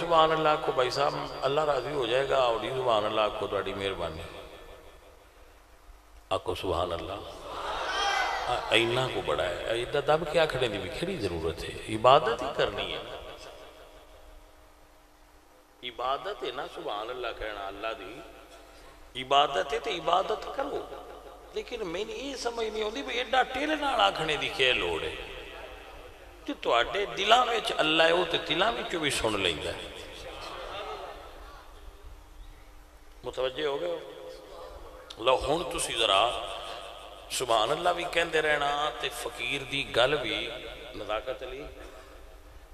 سبحان اللہ کو بھائی صاحب اللہ راضی ہو جائے گا، اور سبحان اللہ کو تہاڈی مہربانی، آکو سبحان اللہ۔ اینا کو بڑا ہے، ایدہ دب کیا کھڑے دی بھی کھڑی ضرورت ہے، عبادت ہی کرنی ہے، عبادت ہے نا سبحان اللہ کہنا، اللہ دی عبادت ہے تو عبادت کرو، لیکن میں نے یہ سمجھ نہیں ہوتی بھی ایڈا ٹیلے نال آکھنے دی کیا لوڑ ہے، جو تواڈے دلاں وچ اللہ ہے وہ تے دلاں وچوں بھی سن لیندا ہے۔ متوجہ ہو گئے ہو؟ لو ہن تسی ذرا سبحان اللہ بھی کہندے رہنا تے فقیر دی گل بھی نزاکت علی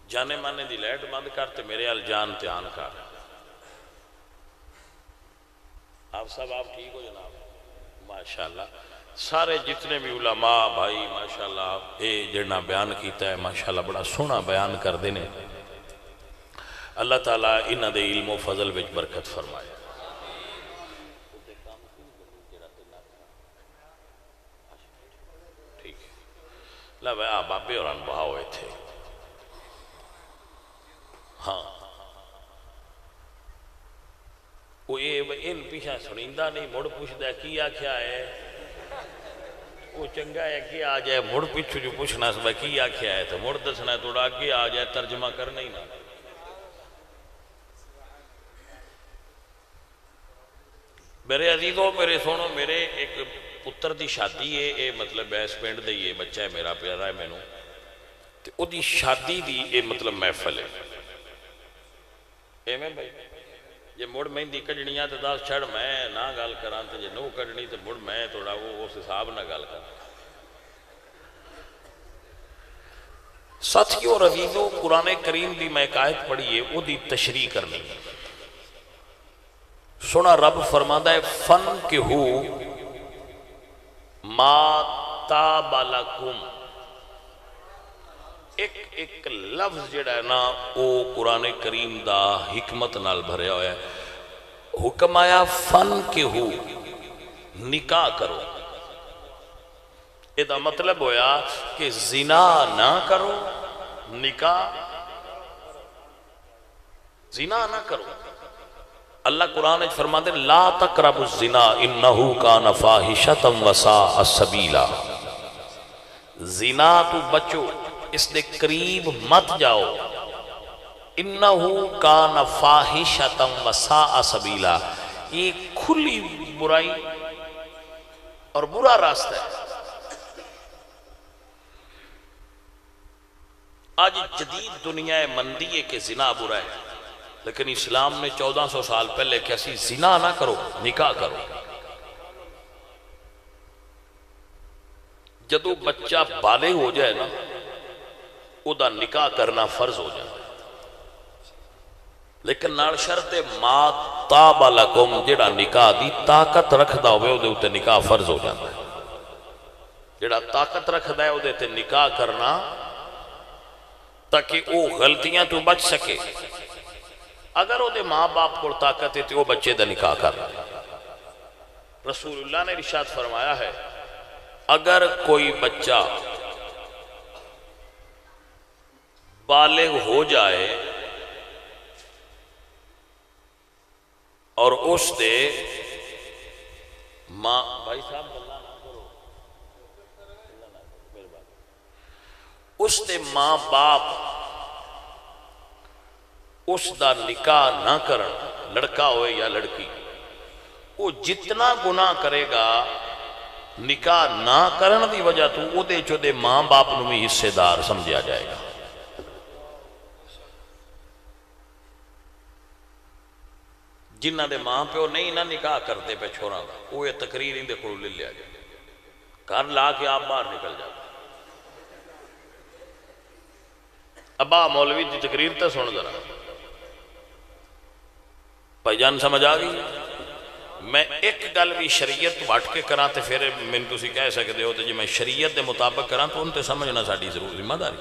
جانے مانے دی لائٹ بند کر تے میرے ال جان دھیان کر۔ آپ سب آپ ٹھیک ہو جناب؟ ماشاءاللہ سارے جتنے بھی علماء بھائی ماشاءاللہ اے جڑنا بیان کیتا ہے ماشاءاللہ بڑا سونا بیان کر دینے، اللہ تعالیٰ انہ دے علم و فضل وچ برکت فرمائے۔ ٹھیک ہے لا بھائی آپ بابے اور انبہا ہوئے تھے، ہاں وہ ان پیچھا سنیندہ نہیں مڑ پوچھتا ہے کی آکھیا ہے، وہ چنگا ہے کہ آ جائے مڑ پیچھو جو پوچھنا سبا کی آکھیا ہے تو مڑ دسنا ہے توڑا کہ آ جائے ترجمہ کرنا ہی نہ۔ میرے عزیزوں میرے سونو میرے ایک پتر دی شادی ہے، اے مطلب بیس پینڈ دی یہ بچہ ہے میرا پیارا ہے مینوں تے او دی شادی دی اے مطلب محفل ہے، اے میں بھائی جے مڑ مہندی کجنیاں تے دس چھڑ میں نہ گل کران تے جے نو کجنی تے مڑ میں تھوڑا وہ اس حساب نہ گل کر۔ ساتھیو اور عزیزو قرآن کریم دی میں ایک آیت پڑھیے وہ دی تشریح کرنی، سنا رب فرماندہ ہے فن کے ہو ما تاب لکم، ایک لفظ جڑا ہے نا او قرآن کریم دا حکمت نال بھرے ہویا ہے، حکم آیا فن کے ہو نکاح کرو، یہ دا مطلب ہویا کہ زنا نہ کرو نکاح زنا نہ کرو۔ اللہ قرآن فرماتے لا تقربوا الزنا انہو کان فاحشۃ وساء سبیلا، زنا تو بچو اس دے قریب مت جاؤ، انہو کان فاحشۃ وساء سبیلا، یہ کھلی برائی اور برا راستہ ہے۔ آج جدید دنیا مندی ہے کہ زنا برا ہے، لیکن اسلام نے 1400 سال پہلے کیسی زنا نہ کرو نکاح کرو۔ جدو بچہ بالغ ہو جائے نا او دا نکاح کرنا فرض ہو جائے، لیکن نال شرط ما تاب لکم جڑا نکاح دی طاقت رکھدا ہوئے او دے اتے نکاح فرض ہو جاتا ہے، جڑا طاقت رکھدا ہے او دے تے نکاح کرنا تاکہ او غلطیاں تو بچ سکے۔ اگر وہ دے ماں باپ کو طاقت ہے تو وہ بچے دا نکاح کر، رسول اللہ نے ارشاد فرمایا ہے اگر کوئی بچہ بالغ ہو جائے اور اس دے ماں بھائی صاحب اس دے ماں باپ اس دا نکاح نہ کرن، لڑکا ہوئے یا لڑکی، وہ جتنا گناہ کرے گا نکاح نہ کرن دی وجہ تو او دے جو دے ماں باپ نو بھی حصے دار سمجھا جائے گا۔ جنہ دے ماں پیو نہیں نہ نکاح کرتے پہ چھوڑا دا وہ یہ تقریر اندے کھڑو لے لیا جائے، گھر لا کے آپ باہر نکل جاتے۔ ابا مولوی دی تقریر تے سن ذرا بھائی جان سمجھ آ گئی؟ میں ایک گل بھی شریعت وٹ کے کراں تے پھر میں تسی کہہ سکتے ہو تے جی میں شریعت دے مطابق کراں تو ان تے سمجھنا ساڈی ضرور ذمہ داری۔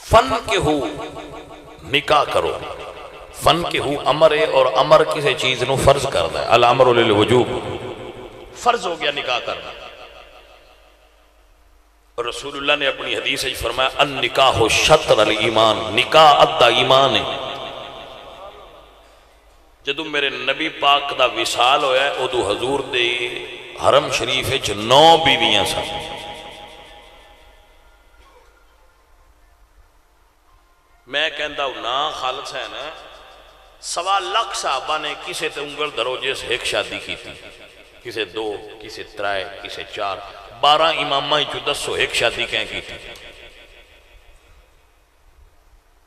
فن کے ہو نکاح کرو، فن کے ہو امر ہے اور امر کسی چیز نو فرض کردا ہے، الامر للوجوب، فرض ہو گیا نکاح کرنا۔ رسول اللہ نے اپنی حدیث میں فرمایا النکاح شطر الایمان، نکاح ادھا ایمان ہے۔ جدو میرے نبی پاک دا وصال ہویا ہے ادو حضور دے حرم شریف 9 بیویاں سن۔ میں کہندا ہوں نا خالد حسین 1.25 لاکھ صحابہ نے کسے تے انگل دھرو جس ایک شادی کی تھی، کسے 2، کسے 3، کسے 4، 12 امامہ ہی 10 ایک شادی کہیں کی تھی۔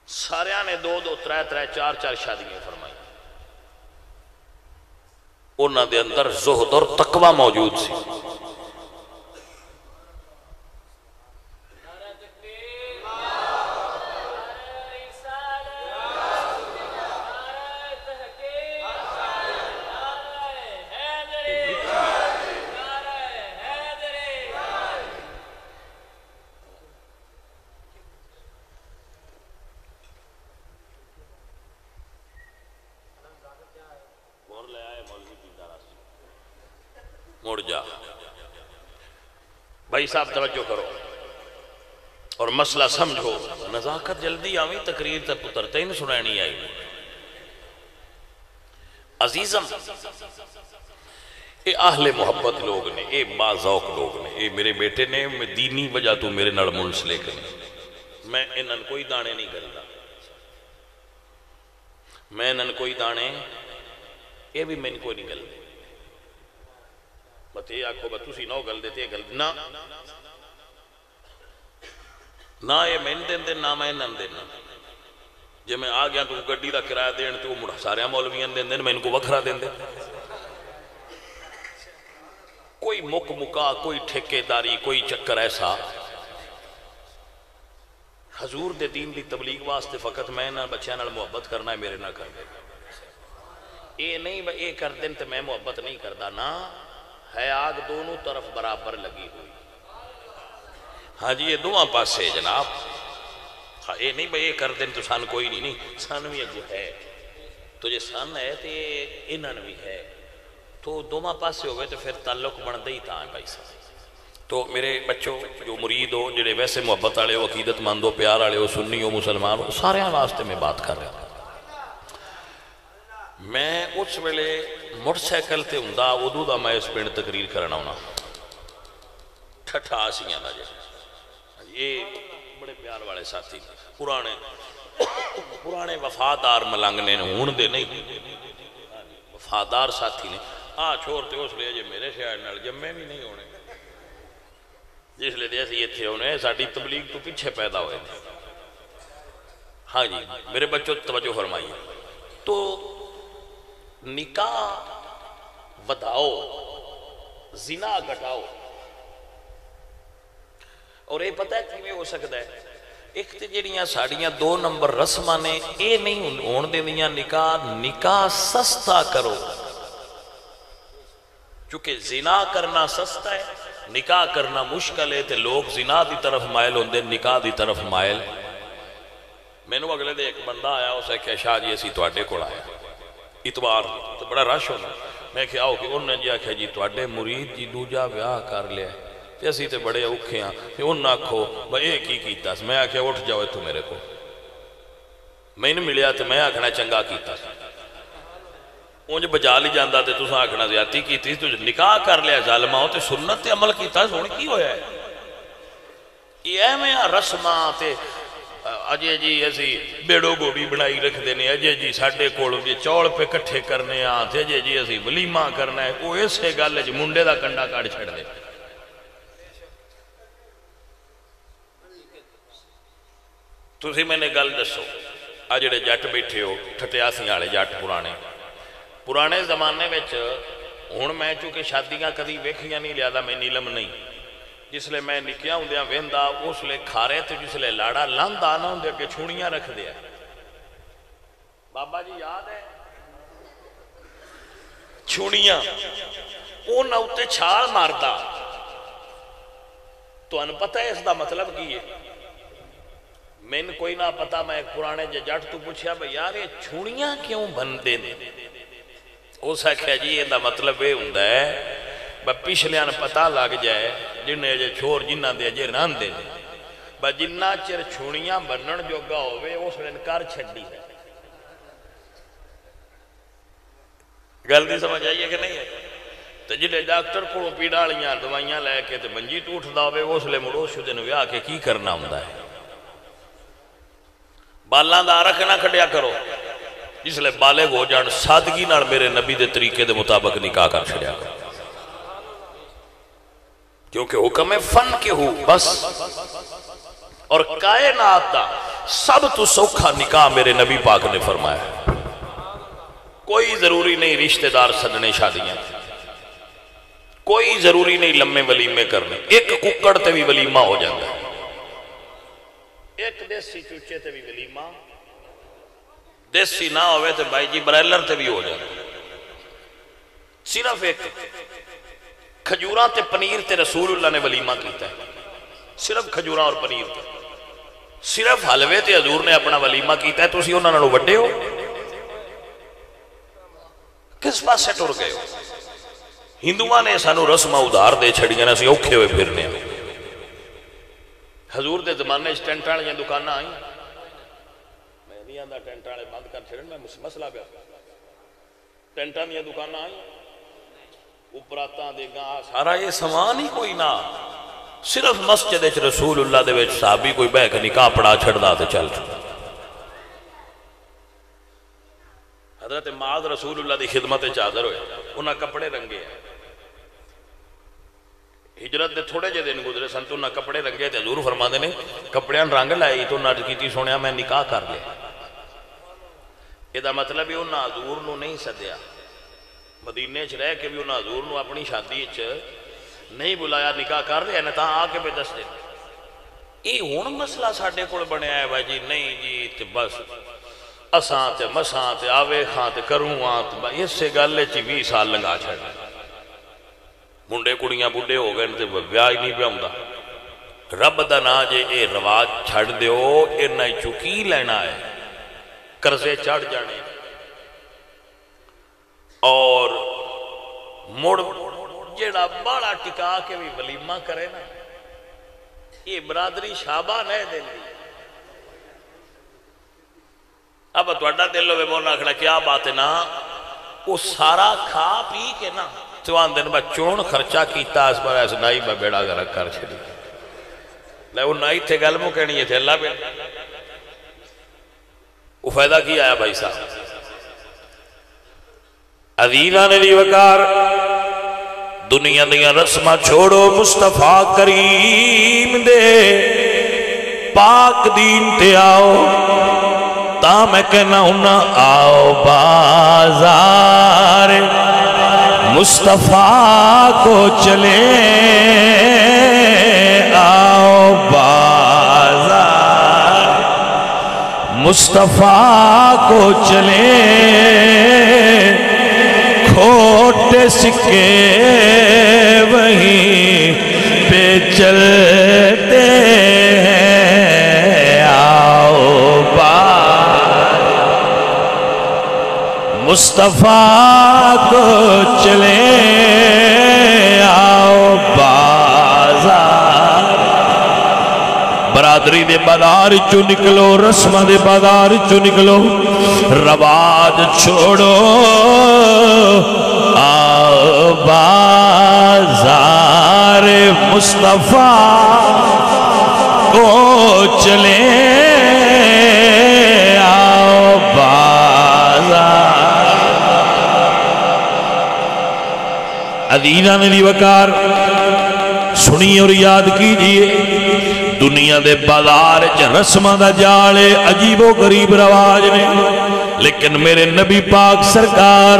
ساریاں نے 2، 3، 4 شادیاں فرمائی۔ انہاں دے اندر زہد اور تقوی موجود سی۔ مڑ جا بھائی صاحب توجہ کرو اور مسئلہ سمجھو، نزاکت جلدی آویں تقریر تے پتر تے نہیں سنانی آئی۔ عزیزم اے اہل محبت لوگ نے، اے باذوق لوگ نے، اے میرے بیٹے نے دینی وجہ تو میرے نال منسلک نے، میں انہاں کوئی دانے نہیں کرتا، میں انہاں کوئی دانے اے بھی میں کوئی نہیں گلدے۔ بت یہ آکھو بت تسی نو گل دیتے گل نہ نہ یہ میں دین دین نہ میں نہ دینا۔ جے میں آ گیا تو گڈی دا کرایہ دین تو مڑ سارے مولویاں دین دین میں ان کو وکھرا دین دے۔ کوئی مک مکا، کوئی ٹھیکے داری، کوئی چکر ایسا حضور دے دین دی تبلیغ واسطے فقط میں نہ بچیاں نال محبت کرنا ہے، میرے نہ کر دے اے نہیں اے کر دین تے میں محبت نہیں کردا نا، ہے آگ دونوں طرف برابر لگی ہوئی۔ ہاں جی یہ دونوں پاسے جناب، ہاں یہ نہیں بھئی یہ کر دیں تو سان کوئی نہیں، سان بھی اگو ہے تو جے سان ہے تو یہ انہن بھی ہے تو دونوں پاسے ہوئے تو پھر تعلق بندے ہی تھا بھائی صاحب۔ تو میرے بچوں جو مرید ہو، جڑے ویسے محبت والے ہو، عقیدت مند ہو، پیار والے ہو، سنی ہو، مسلمان ہو، سارے واسطے میں بات کر رہا ہوں۔ میں اس ویلے موٹر سائیکل تے ہوندا ادو دا میں اس پنڈ تقریر کرنا ہونا ٹھٹھا آسیاں دا جی، یہ بڑے پیار والے ساتھی پرانے وفادار ملنگنے ہون دے نہیں، وفادار ساتھی نے آ چھوڑتے اس لئے جے میرے شہر نال جمے بھی نہیں ہونے، جس لئے دے ایسی اتھے ہونے ساڑھی تبلیغ تو پیچھے پیدا ہوئے تھے۔ ہاں جی میرے بچوں توجہ فرمائیے، تو نکاح وداؤ، زنا گھٹاؤ، اور یہ پتہ ہے کیویں ہو سکتا ہے؟ ایک تے جڑیاں ساڑیاں 2 نمبر رسماں نے اے نہیں ہون دیندیاں نکاح سستا کرو، چونکہ زنا کرنا سستا ہے، نکاح کرنا مشکل ہے، تے لوگ زنا دی طرف مائل ہوندے، نکاح دی طرف مائل۔ میں نے اگلے دے ایک بندہ آیا اسے کہ شاہ جی اسی تواڈے کول آیا اتوار تو بڑا رش ہونا، میں کہ آؤ کہ انہوں نے جی آکھیا جی تواڈے مرید جی دوجا بیاہ کر لیا تے اسی تے بڑے اوکھے ہاں، تے انہوں آکھو بھئی اے کی کیتا س، میں آکھیا اٹھ جاؤ تو میرے کو، میں نے ملیا تے میں آکھنا چنگا کیتا س، اونج بجا لی جاندہ تے تساں آکھنا زیادتی کیتی تو نکاح کر لیا ظالماں تے سنت تے عمل کیتا سونی کی ہویا ہے؟ یہ میں رسماں تے اجے جی اسی بیڑو گوڑی بنائی رکھ دینے، اجے جی ساڑھے کوڑوں جی چوڑ پہ کٹھے کرنے آتے، اجے جی اسی ولیمہ کرنا ہے، وہ ایسے گالے جی منڈے دا کنڈا کاڑ چھڑ دے۔ تو اسی میں نے گل دسو اجڑے جٹ بیٹھے ہو ٹھٹیاسی آلے جٹ پرانے زمانے میں ہون میں چونکہ شادیاں کدی ویکھیاں نہیں لیادہ میں نیلم نہیں، جس لئے میں نکیاں ہوں دیا ویندہ اس لئے کھارے تو جس لئے لاڑا لند آنا ہوں دیا کہ چھوڑیاں رکھ دیا۔ بابا جی یاد ہے چھوڑیاں وہ نہ اتے چھاڑ مارتا تو ان پتہ ہے اس دا مطلب کی ہے؟ میں نے کوئی نہ پتا، میں ایک پرانے جٹ تو پوچھیا بھئی یار یہ چھوڑیاں کیوں بندے نے؟ اس ہے کہ جی یہ دا مطلب یہ ہوندہ ہے پچھلیاں پتہ لگ جائے جنہیں اجے چھوڑ جنہ دے اجے ران دے با جنہ چر چھوڑیاں بنن جوگا ہوئے اس نے انکار چھڑی ہے گل سمجھ آئیے کہ نہیں ہے تو جنہیں ڈاکٹر کو پیڑالیاں دوائیاں لے کے تو منجی ٹوٹ دا ہوئے اس لئے مڑو شدن ویا کے کی کرنا ہوندہ ہے بالاں دا رکھ نہ کھڑیا کرو اس لئے بالغ ہو جان سادگی نال میرے نبی دے طریقے دے مطابق نکاح کر چھڑیا کرو کیونکہ حکم فن کے ہو بس اور کائنات دا سب تو سوکھا نکاح میرے نبی پاک نے فرمایا کوئی ضروری نہیں رشتہ دار سدنے شادیاں کوئی ضروری نہیں لمے ولیمے کرنے ایک ککڑ تے بھی ولیمہ ہو جاتا ہے ایک دیسی چوچے تے بھی ولیمہ دیسی نہ ہوئے تے بھائی جی برائلر تے بھی ہو جاتا ہے صرف ایک کھجوراں تے پنیر تے رسول اللہ نے ولیمہ کیتا ہے صرف کھجوراں اور پنیر تے صرف حلوے تے حضور نے اپنا ولیمہ کیتا ہے تو اسی انہوں نے وڈے ہو کس پاس سے ٹر گئے ہو ہندوان نے سانو رسمہ ادھار دے چھڑیاں نا سی اوکھے ہوئے پھرنے ہیں حضور دے زمانے اس ٹینٹاں یا دکانہ آئیں میں نہیں آندہ ٹینٹاں بند کر چھڑن میں مسئلہ پہ ٹینٹاں یا دکانہ آئیں اوپراتاں دے گا سارا یہ سامان ہی کوئی نہ صرف مسجد رسول اللہ دے وچ صحابی کوئی بہ کے نکاح پڑا چھڑ دا تے چل حضرت معاذ رسول اللہ دی خدمت چادر ہوئے انہاں کپڑے رنگے ہیں ہجرت دے تھوڑے جے دن گزرے سن تو انہاں کپڑے رنگے تے حضور فرما دے نے کپڑیاں رنگ لائی تو انہاں کیتی سونیا میں نکاح کر لیا یہ دا مطلب ہے انہاں حضور نو نہیں سدیا مدینے چ رہ کے بھی انہاں حضور نو اپنی شادی چ نہیں بلایا نکاح کر لیا نہ تاں آ کے پہ دس دے یہ ہن مسئلہ ساڈے کول بنیا ہے بھائی جی نہیں جی تے بس اساں تے مساں تے آوے خاں تے کروں آں تے اس سے گلے چی 20 سال لگا چھڑ منڈے کڑیاں بڈھے ہو گئے تے بیاہ نہیں پہ ہوندا رب دا نا جے اے رواج چھڑ دیو انہاں چکی لینا ہے قرضے چڑھ جانے اور مڑ جیڑا باڑا ٹکا کے بھی ولیمہ کرے نا یہ برادری شابہ نہیں دیں دی اب توڑا دل ہوئے مولا کھڑا کیا بات ہے نا وہ سارا کھا پی کے نا چوان دن با چون خرچہ کیتا اس پر ایسا نائی با بیڑا گھر کر چھڑی لے وہ نائی تھے گلموں کہنی تھے اللہ پہ وہ فائدہ کیا آیا بھائی صاحب عزیزان علی وقار دنیا دیا رسمہ چھوڑو مصطفیٰ کریم دے پاک دین تے آؤ تا میں کہنا ہونا آؤ بازار مصطفیٰ کو چلے آؤ بازار مصطفیٰ کو چلے کھوٹے سکے وہیں پہ چلتے ہیں آؤ بازار مصطفیٰ کو چلے آؤ بازار برادری دے بازار چو نکلو رسمہ دے بازار چو نکلو رواج چھوڑو آؤ بازار مصطفیٰ کو چلے آؤ بازار عزیزان علی وقار سنی اور یاد کیجئے دنیا دے بازار رسمہ دا جالے عجیب و غریب رواج نے لیکن میرے نبی پاک سرکار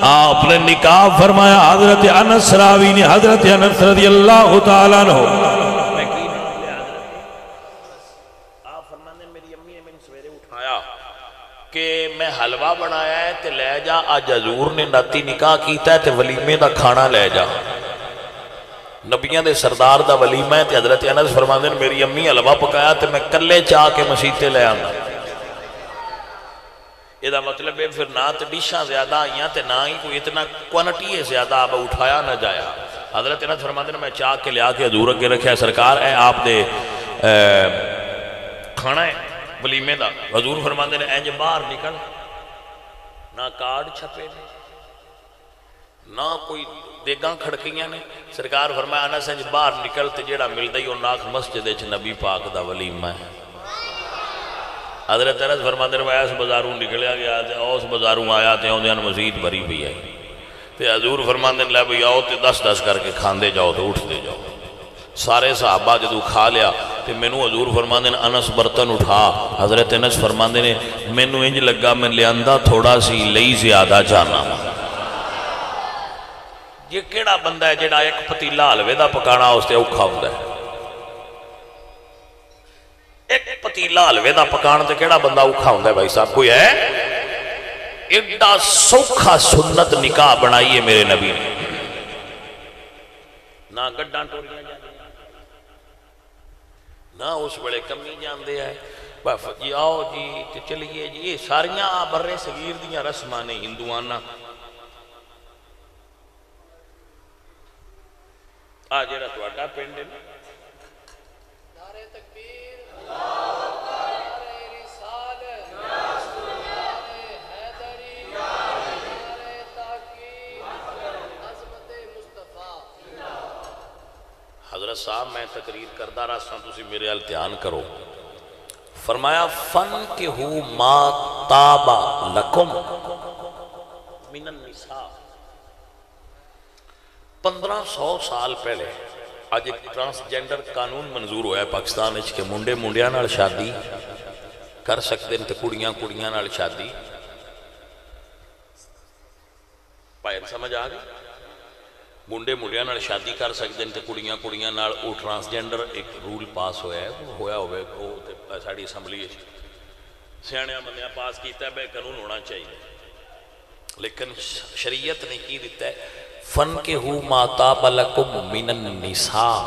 آپ نے نکاح فرمایا حضرت انس راوی نے حضرت انس رضی اللہ تعالیٰ عنہ آپ فرمانے میری امی نے میں سویرے اٹھایا کہ میں حلوہ بنایا ہے تے لے جا آج حضور نے ناتی نکاح کیتا ہے تے ولیمے دا کھانا لے جا نبیاں دے سردار دا ولیمہ ہے تے حضرت انس فرمانے میری امی حلوہ پکایا تے میں کلے چاہ کے مسیطے لے آنا یہ دا مطلب ہے پھر نہ تے ڈیشاں زیادہ آئیاں تے نہ ہی کوئی اتنا کوانٹی ہے زیادہ اب اٹھایا نہ جایا حضرت انس فرماتے ہیں میں چاک کے لیا کے حضور اگے رکھیا سرکار اے آپ دے کھانا ہے ولیمے دا. حضور فرماتے ہیں انج باہر نکل نہ کارڈ چھپے نے نہ کوئی دیگاں کھڑکیاں نے. سرکار فرمایا انس انج باہر نکل تے جیڑا ملدا ہی او ناک مسجد وچ نبی پاک دا ولیمہ ہے. حضرت انس فرماتے ہیں اس بازاروں نکلیا گیا تے اس بازاروں آیا تے اوندیاں مزید بھری پئی ہے تے حضور فرماتے ہیں لے بھئی آؤ تے 10 کر کے کھاندے جاؤ تے اٹھتے جاؤ. سارے صحابہ جدو کھا لیا تے مینوں حضور فرماندے نے انس برتن اٹھا. حضرت انس فرماندے نے مینوں انج لگا میں لیاندا تھوڑا سی لئی زیادہ جانا. یہ کیڑا بندہ ہے جڑا ایک پتیلا حلوے دا پکانا اس تے اوکھا ہوندا ہے؟ ایک پتیلا حلوے دا پکانا تے کیڑا بندہ اوکھا ہوندا ہے بھائی صاحب کوئی ہے؟ ایڈا سوکھا سنت نکاح بنائی ہے میرے نبی نے. نہ گڈاں ٹولیاں جاندیاں نہ اس بڑے کمی جاندے ہیں جی آؤ جی تے چلیے جی. یہ ساریاں برے صغیر دیاں رسماں نے ہندوانہ. آ جڑا تہاڈا پنڈ ہے نعرہ تکبیر نعرہ رسالت نعرہ حیدری نعرہ تحقیق عظمت مصطفیٰ. حضرت صاحب میں تقریر کردہ رہا ساں تسی میرے حال دھیان کرو. فرمایا فَانْكِحُوا مَا طَابَ لَكُمْ مِنَ النِّسَاءِ. 1500 سال پہلے آج ایک ٹرانسجینڈر قانون منظور ہوا ہے پاکستان وچ کہ منڈے منڈیاں نال شادی کر سکتے ہیں تے کڑیاں کڑیاں نال شادی. پائر سمجھ آ گئی؟ منڈے منڈیاں نال شادی کر سکتے ہیں تے کڑیاں کڑیاں نال. وہ ٹرانسجینڈر ایک رول پاس ہوا ہے ہویا ہوئے وہ ساڑی اسمبلی سیاںیاں بندیاں پاس کیتا ہے بے قانون ہونا چاہیے. لیکن شریعت نے کی دیتا ہے فَانْكِحُوا مَا طَابَ لَكُمْ مِنَ النِّسَاءِ.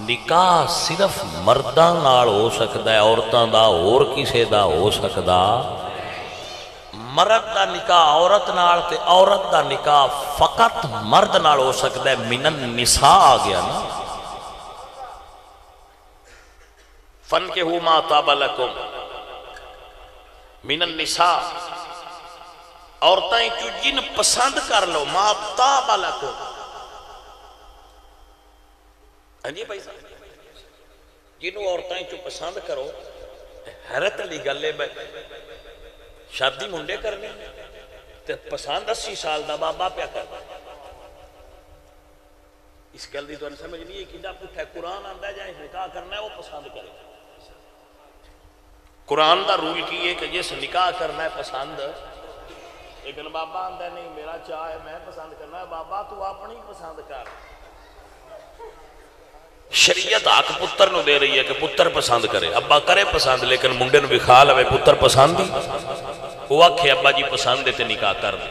نکاح صرف مرداں نال ہو سکتا ہے عورتاں دا اور کسے دا ہو سکتا. مرد دا نکاح عورت نال تے عورت دا نکاح فقط مرد نال ہو سکتا ہے. من النساء آ گیا نا. فَانْكِحُوا مَا طَابَ لَكُمْ من النساء. عورتیں جو جن پسند کر لو ما طاب لکم. ہنجی بھائی صاحب جنہوں عورتیں جو پسند کرو. حیرت علی گلے بے شادی منڈے کرنی تے پسند 80 سال دا بابا پیا کرنا. اس گل دی تو سمجھ نہیں ہے کیڑا پٹھا ہے. قرآن آندا ہے جائے نکاح کرنا ہے وہ پسند کرے. قرآن دا رول کی ہے کہ جس نکاح کرنا ہے پسند. لیکن بابا آندا نہیں میرا چاہ ہے میں پسند کرنا ہے. بابا تو اپنی پسند کر. شریعت حق پتر نو دے رہی ہے کہ پتر پسند کرے. ابا کرے پسند لیکن منڈے نو بھی خیال ہے پتر پسند ہی وہ آکھے ابا جی پسند دے تے نکاح کر دے.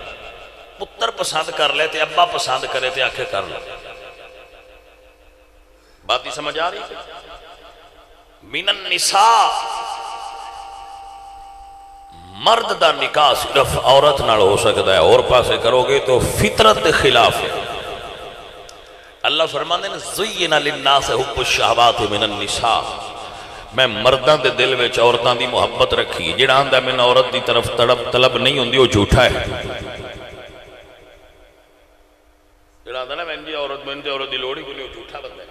پتر پسند کر لے تے ابا پسند کرے تے آکھے کر لے. بات ہی سمجھ آ رہی ہے؟ من النساء مرد دا نکاح صرف عورت نال ہو سکتا ہے. اور پاسے کرو گے تو فطرت کے خلاف ہے. اللہ فرمانے نے زینا للناس حب الشہوات من النساء. میں مرداں دے دل وچ عورتاں دی محبت رکھی. جڑا آندا میں عورت دی طرف طلب نہیں ہوندی وہ جھوٹا ہے. جڑا آندا نا میں دی عورت دی لوڑ ہی کوئی نہیں وہ جھوٹا بندہ ہے.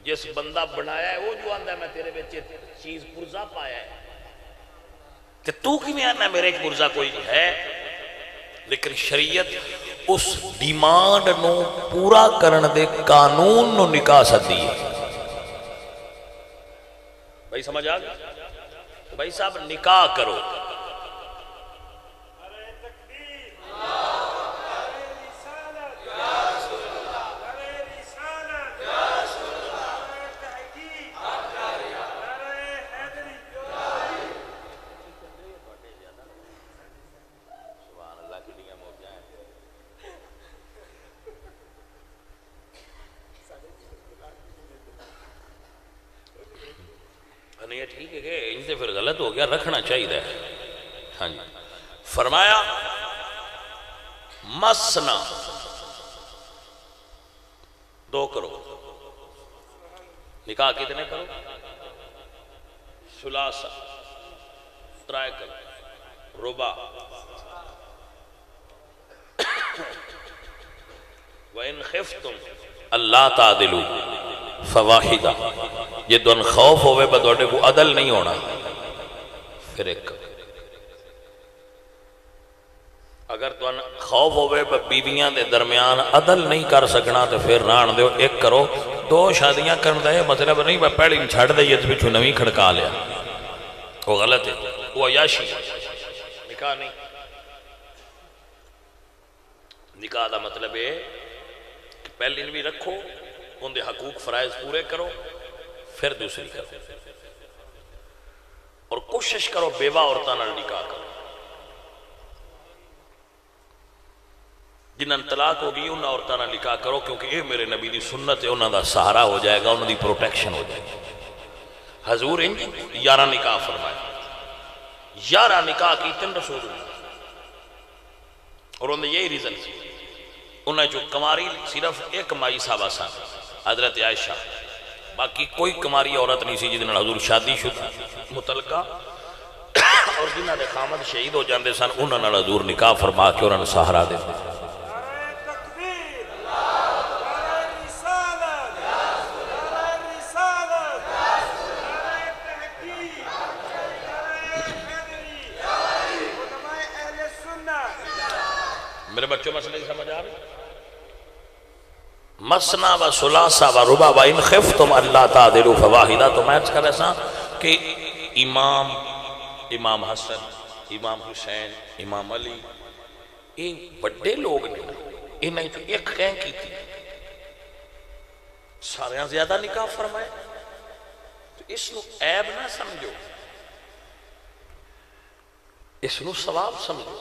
جس بندہ بنایا ہے وہ جو آندا ہے میں تیرے وچ چیز پرزا پایا ہے کہ تو کی میں آنا میرے ایک پرزا کوئی ہے. لیکن شریعت اس ڈیمانڈ نو پورا کرن دے قانون نو نکاح سدی ہے. بھائی سمجھ آ گیا؟ بھائی صاحب نکاح کرو. نہیں ٹھیک ہے کہ ان سے پھر غلط ہو گیا رکھنا چاہیے. ہاں جی فرمایا مسنا دو کرو. نکاح کتنے کرو؟ ثلاثہ، ٹرائیکل، رباع. وَإِنْ خِفْتُمْ اللہ تعدلوا فواحدہ، یہ دون خوف ہوئے بدوڑے کو عدل نہیں ہونا پھر ایک کرو. اگر تو خوف ہوئے بیویاں دے درمیان عدل نہیں کر سکنا تو پھر ران دیو ایک کرو. دو شادیاں کرنا ہے مطلب نہیں میں پہلی چھڑ دے یہ پچھو نویں کھڑکا لیا، وہ غلط ہے، وہ عیاشی. نکاح نہیں. نکاح دا مطلب ہے کہ پہلی بھی رکھو، ان دے حقوق فرائض پورے کرو، پھر دوسری کرو. اور کوشش کرو بیوہ عورتاں نال نکاح کرو. جنہاں طلاق ہوگی انہاں عورتاں نال نکاح کرو، کیونکہ یہ میرے نبی دی سنت ہے. انہاں دا سہارا ہو جائے گا، انہاں دی پروٹیکشن ہو جائے گی. حضور ان 11 نکاح فرمائے، 11 نکاح کیتن رسول اللہ. اور انہوں نے یہی ریزن سی. انہیں جو کماری صرف ایک مائی صحابہ سان حضرت عائشہ، باقی کوئی کماری عورت نہیں سی جنہوں نے حضور شادی شدہ متعلقہ اور جنہوں نے خامد شہید ہو جاندے سن انہوں نے حضور نکاح فرما کے انہوں نے سہارا دے. میرے بچوں مسئلے سمجھ آ رہے؟ مسنا و ثلاثہ و رباع و ان خفتم اللہ تعدلوا فواحدہ. تو میں کر رہا کہ امام حسن، امام حسین، امام علی یہ بڑے لوگ نے، انہیں تو ایک کہیں کی تھی، سارے زیادہ نکاح فرمائے. تو اس نو عیب نہ سمجھو، اس نو ثواب سمجھو.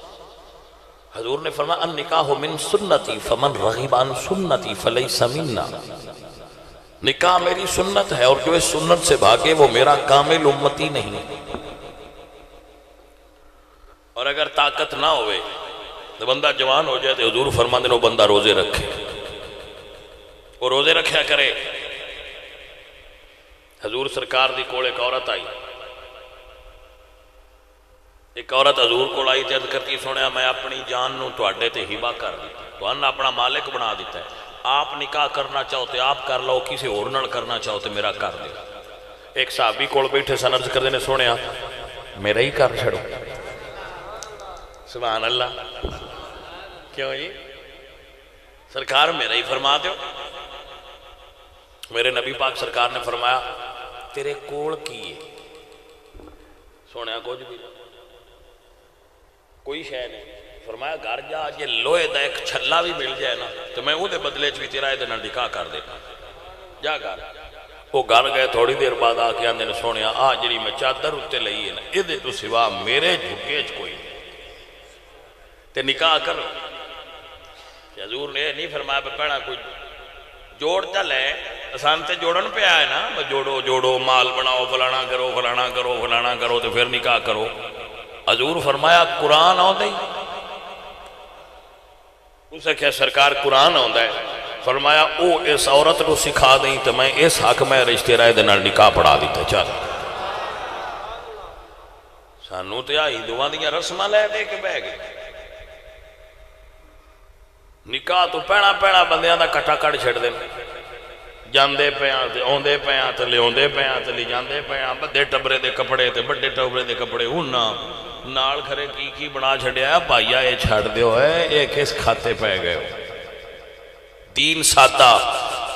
حضور نے فرمایا النکاح من سنتی فمن رغب عن سنتی فلیس منا. نکاح میری سنت ہے اور جو اس سنت سے بھاگے وہ میرا کامل امتی نہیں. اور اگر طاقت نہ ہوئے تو بندہ جوان ہو جائے تو حضور فرماندے نو بندہ روزے رکھے، وہ روزے رکھیا کرے. حضور سرکار دی کول ایک عورت آئی، ایک عورت حضور کو آئی عرض کرتی سنیا میں اپنی جان نو تواڈے تے ہبہ کر دیتا، تو انہاں اپنا مالک بنا دیتا ہے. آپ نکاح کرنا چاہو تو آپ کر لو، کسی اور نال کرنا چاہو تو میرا کر دے. ایک صحابی کول بیٹھے سن عرض کردے نے سنیا میرا ہی کر چھڑو. سبحان اللہ. کیوں جی سرکار میرا ہی فرما دیو. میرے نبی پاک سرکار نے فرمایا تیرے کول کی ہے؟ سنیا کچھ بھی کوئی شے نہیں. فرمایا گھر جا، یہ لوہے دا ایک چھلا بھی مل جائے نا تو میں وہ دے بدلے بھی تیرا یہ دینا نکاح کر دینا. جا گھر. وہ گھر گئے، تھوڑی دیر بعد آ کے آندے نے سونیا آ جڑی میں چادر اتے لئی ہے نا یہ دے تو سوا میرے جھکے چ کوئی تے نکاح کر. حضور نے نہیں فرمایا پہ پہنا کوئی جوڑ چل ہے، آسان تے جوڑن پہ آئے نا، جوڑو جوڑو مال بناؤ فلانا کرو فلانا کرو فلانا کرو تو پھر نکاح کرو. حضور فرمایا قرآن آؤں دے. اسے کیا سرکار قرآن آؤں دے؟ فرمایا او اس عورت کو سکھا دیں تو میں اس حق میں رشتہ رائے دے نال نکاح پڑھا دیتا. چل سانو تے آئی دوان دیاں رسمہ لے دے کے بہ گئے. نکاح تو پینا پینا بندیاں دا کٹا کٹ چھڑ دیں، جاندے پیاں تے اوندے پیاں تے لے اوندے پیاں تے لے جاندے پیاں. بدے ٹبرے دے کپڑے تے بڑے ٹبرے دے کپڑے ہونا نال کھرے کی بنا چھڑیا ہے. بھائیا یہ چھڑ دیو ہے یہ کس کھاتے پہ گئے ہو. دین سادہ،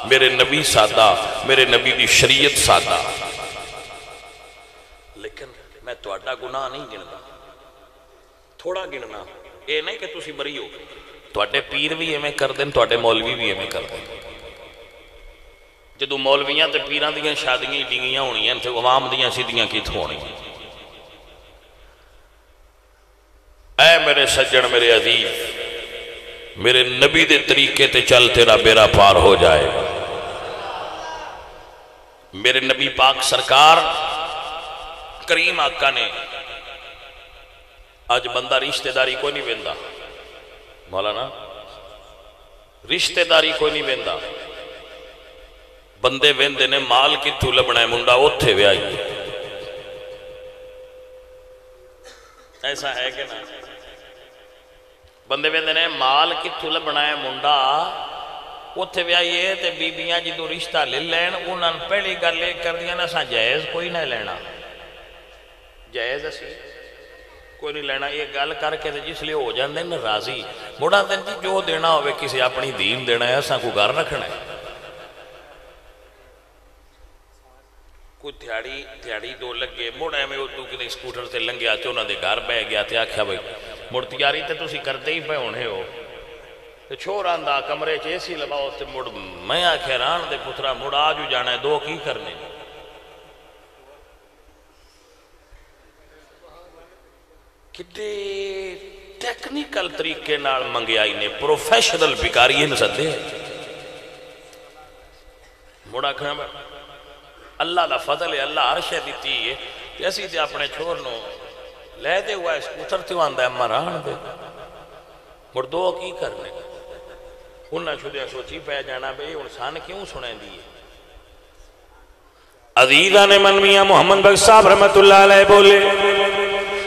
میرے نبی سادہ، میرے نبی دی شریعت سادہ. لیکن میں تواڈا گناہ نہیں گننا، تھوڑا گننا. یہ نہیں کہ تسی بری ہو. تواڈے پیر بھی ایویں کر دیں، تواڈے مولوی بھی ایویں کر دیں. جدو مولویاں تے پیراں دیاں شادیاں ڈنگیاں ہونیاں تے عوام دیاں سیدیاں کیتھوں ہونیاں. اے میرے سجن میرے عزیز، میرے نبی دے طریقے تے چل تیرا بیڑا پار ہو جائے. میرے نبی پاک سرکار کریم آقا نے آج بندہ رشتہ داری کوئی نہیں ویندا. مولانا رشتہ داری کوئی نہیں ویندا. بندے ویندے نے مال کتھوں لبنا ہے منڈا اوتھے ویائی ایسا ہے کہ نا بندے ویندے نے مال کتھوں لبنا ہے منڈا اوتھے ویائی تے بیبیاں جدوں رشتہ لے لین انہاں پہلی گل لے کر دیا نا سا جائز کوئی نہ لینا جائز اسی کوئی نہیں لینا یہ گل کر کے جس لیے ہو جاندے نا راضی مڑا دن جی جو دینا ہوئے کسی اپنی دین دینا ہے اساں کو گھر رکھنا ہے کوئی تھیاڑی دو لگے مڑا میں ادو کدے سکوٹر سے لنگیا تے انہاں دے گھر بہ گیا تے آکھیا بھائی مڑ تیاری تے تسی کرتے ہی پے ہونے ہو تے چھوڑ آندا کمرے چ اے سی لگاؤ تے مڑ میں آکھیا ران دے پترا مڑ آج جانا ہے دو کی کرنے کتنے ٹیکنیکل طریقے نال منگیائی نے پروفیشنل بکاری ان سدے مڑا کھانا اللہ دا فضل ہے اللہ عرشہ دیتی ہے جیسی تے اپنے چھوڑ نو لے دے ہوا ہے سکوٹر تے آندہ ہے مران دے مڑ دو کی کرنے انہاں شدہ سوچی پہ جانا بے انسان کیوں سنیں دیئے عزیزان من میاں محمد بخش صاحب رحمت اللہ علیہ بولے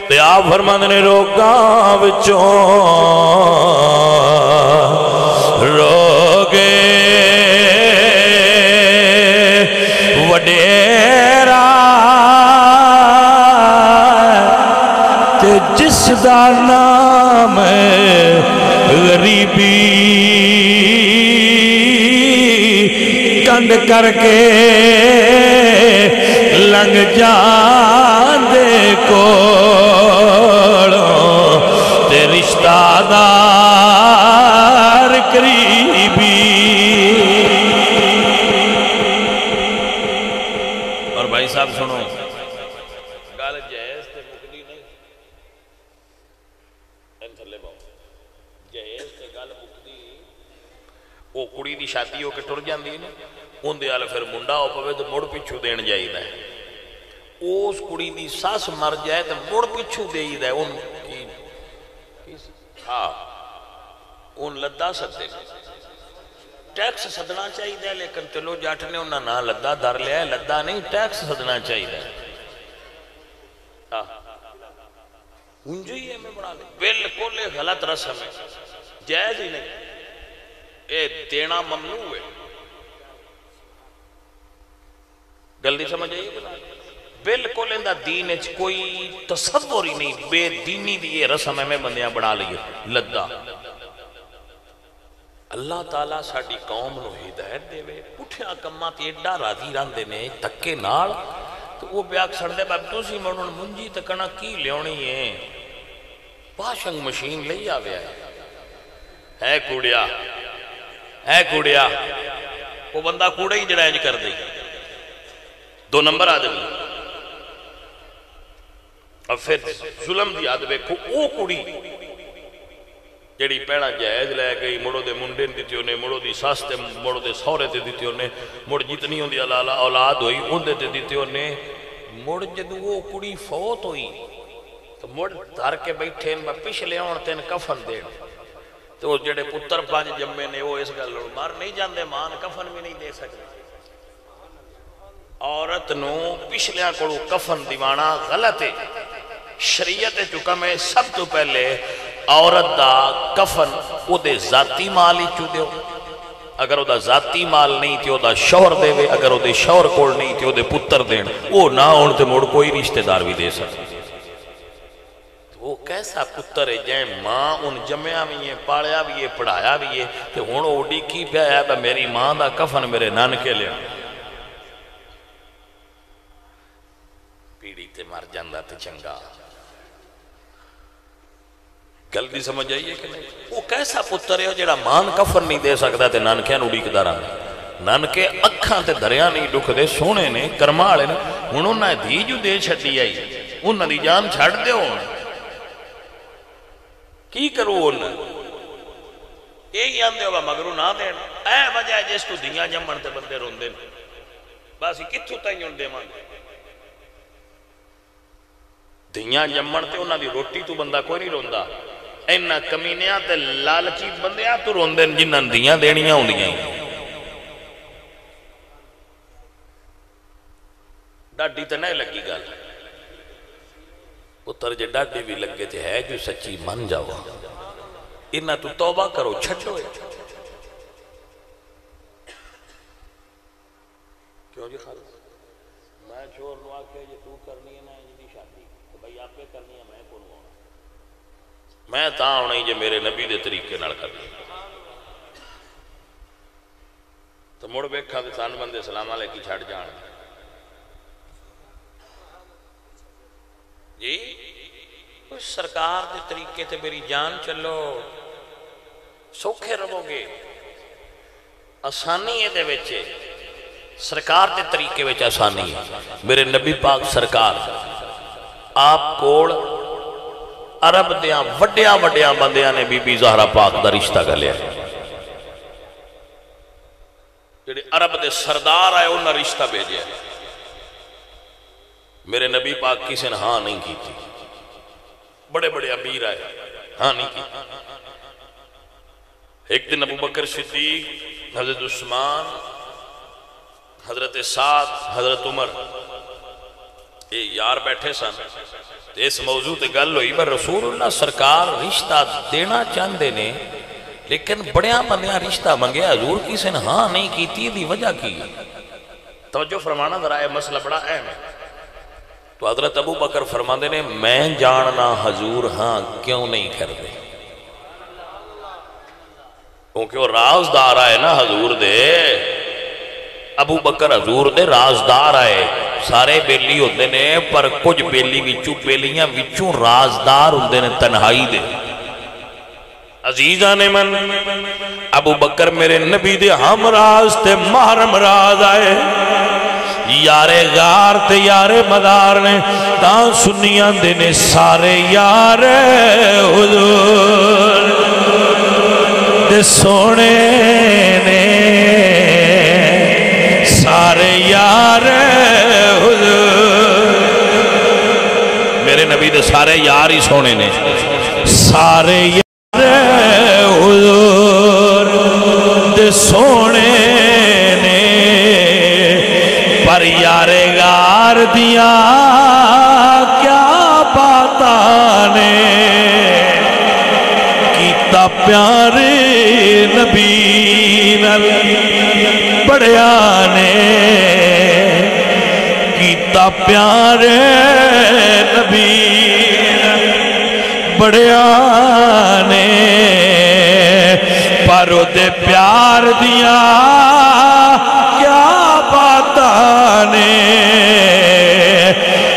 تے آپ فرماند نے روکاں وچوں روگے وڈیرا تے جس دا نام غریبی کنڈ کر کے لنگ جان دے کوڑوں تے رشتہ دار قریبی اور بھائی صاحب سنو گال جہیز تے مکدی نہیں انتھلے باؤ جہیز تے گال مکدی وہ کڑی دی شادی ہو کے ٹر جاندی نہیں ان دے آلے پھر منڈا ہو پوے تو مڑ پچھو دین جائی دائے اس کڑی دی ساس مر جائے تو مڑ پچھو دے دائے ان کی ہاں ان لدہ سدے ٹیکس سدنا چاہی دائے لیکن چلو جاٹھنے انہاں نہ لدہ در لیا ہے لدہ نہیں ٹیکس سدنا چاہی دائے ہاں انجوئی ہے میں بڑھا لیں بالکل غلط رسم ہے جائز ہی نہیں اے دینا ممنوع ہے گلدی سمجھ آئیے بالکل اندہ دین اچھ کوئی تصور ہی نہیں بے دینی دیئے رسم میں بندیاں بڑھا لئے لدہ اللہ تعالیٰ ساڑی قوم نو ہدایت دے وے پٹھے آکمہ تیڈا راضی ران دینے تکے نال تو وہ بیاک سڑ دے باب دوسری مرنون منجی تکنا کی لیونی ہے پاشنگ مشین لئی آوے ہے کوڑیا وہ بندہ کوڑے ہی جڑائج کر دے دو نمبر آدمی اور پھر ظلم دی آدمی کو او کڑی جڑی پیڑا جائز لے گئی مڑو دے منڈین دیتی ہونے مڑو دی ساستے مڑو دے سورے تے دیتی ہونے مڑ جتنی ہوں دی اولاد ہوئی ان دے دیتی ہونے مڑ جدو وہ کڑی فوت ہوئی تو مڑ دھار کے بیٹھے ان میں پچھلے ہون تین کفن دے تو وہ جڑے پتر پانچ جمعے نے وہ اس کا لڑ مار نہیں جاندے مان کفن بھی نہیں دے سکتے عورت نو پچھلیاں کڑو کفن دیوانا غلط ہے شریعت چکا میں سب تو پہلے عورت دا کفن او دے ذاتی مال ہی چو دیو اگر او دا ذاتی مال نہیں تھی او دا شوہر دے وے اگر او دے شوہر کوڑ نہیں تھی او دے پتر دین او نہ اونتے موڑ کوئی رشتہ دار بھی دے سکتے وہ کیسا پتر ہے جائیں ماں ان جمعہ بھی ہے پاڑیا بھی ہے پڑھایا بھی ہے کہ ہون اوڈی کی پہ آیا با میری ماں دا کفن میرے نانکے لیا پیڑی تے مر جاندہ تے چنگا گلدی سمجھ آئیے کہ نہیں وہ کیسا پتر ہے جڑا مان کفن نہیں دے سکتا تے نانکیاں نوڑی کدارا نانکے اکھاں تے دریاں نہیں ڈکھ دے سونے نے کرمالے نے انہوں نے دیجو دے چھٹی آئی انہوں نے جان چھڑ دے ہوں کی کرو انہوں یہی آندے ہوگا مگرو نہ دین اے وجہ جس تو دیاں جمعن تے بندے رون دین باسی کتھو تائیوں دے مان دیاں جمعن تے انہوں نے روٹی تو بندہ کوئی نہیں رون دا اینا کمینیاں تے لالچی بندیاں تو رون دین جنہاں دیاں دینیاں ہوں دیاں ڈاڈی تو نہیں لگی گل پتر جے ڈاڈی بھی لگے تے ہے جو سچی من جاؤ انہاں تو توبہ کرو چھٹو کیوں جی خالص میں چور نو آکھے جے تو کرنی ہے نا انجی شادی تو بھئی آپ پہ کرنی ہے میں کون ہونا میں تا ہونا ہی جے میرے نبی دے طریقے نال کرنی تو مڑ بیکھا کہ سان بندے سلام علیکی چھڑ جان جی سرکار دے طریقے تے میری جان چلو سوکھے رہو گے آسانی ہے دے ویچے سرکار دے طریقے ویچ آسانی ہے میرے نبی پاک سرکار آپ کوڑ عرب دیاں وڈیاں بندیاں نے بی بی زہرہ پاک دا رشتہ کر لیا جڑے عرب دے سردار آئے انہاں رشتہ بھیجے میرے نبی پاک کسی نے ہاں نہیں کی تھی بڑے امیر آئے ہاں نہیں کی ایک دن ابو بکر صدیق حضرت عثمان حضرت سعد حضرت عمر یہ یار بیٹھے سن اس موضوع تے گل ہوئی پر رسول اللہ سرکار رشتہ دینا چاہندے نے لیکن بڑیاں بندیاں رشتہ منگیا حضور کسی نے ہاں نہیں کی تھی دی وجہ کی توجہ فرمانا ذرا یہ مسئلہ بڑا اہم ہے تو حضرت ابو بکر فرماندے نے میں جاننا حضور ہاں کیوں نہیں کر دے کیونکہ وہ رازدار آئے نا حضور دے ابو بکر حضور دے رازدار آئے سارے بیلی ہوندے نے پر کچھ بیلی وچوں بیلیاں وچوں رازدار ہوندے نے تنہائی دے عزیزان من ابو بکر میرے نبی دے ہم راز تے محرم راز آئے یارے غار تے یارے مدار نے تاں سنیاں دے نے سارے یارے حضور دے سونے نے سارے یارے حضور میرے نبی دے سارے یار ہی سونے نے سارے یارے حضور دے سونے پر یارے غار دیا کیا باتانے کیتا پیارے نبی نل بڑیانے کیتا پیارے نبی نل بڑیانے پر دے پیار دیا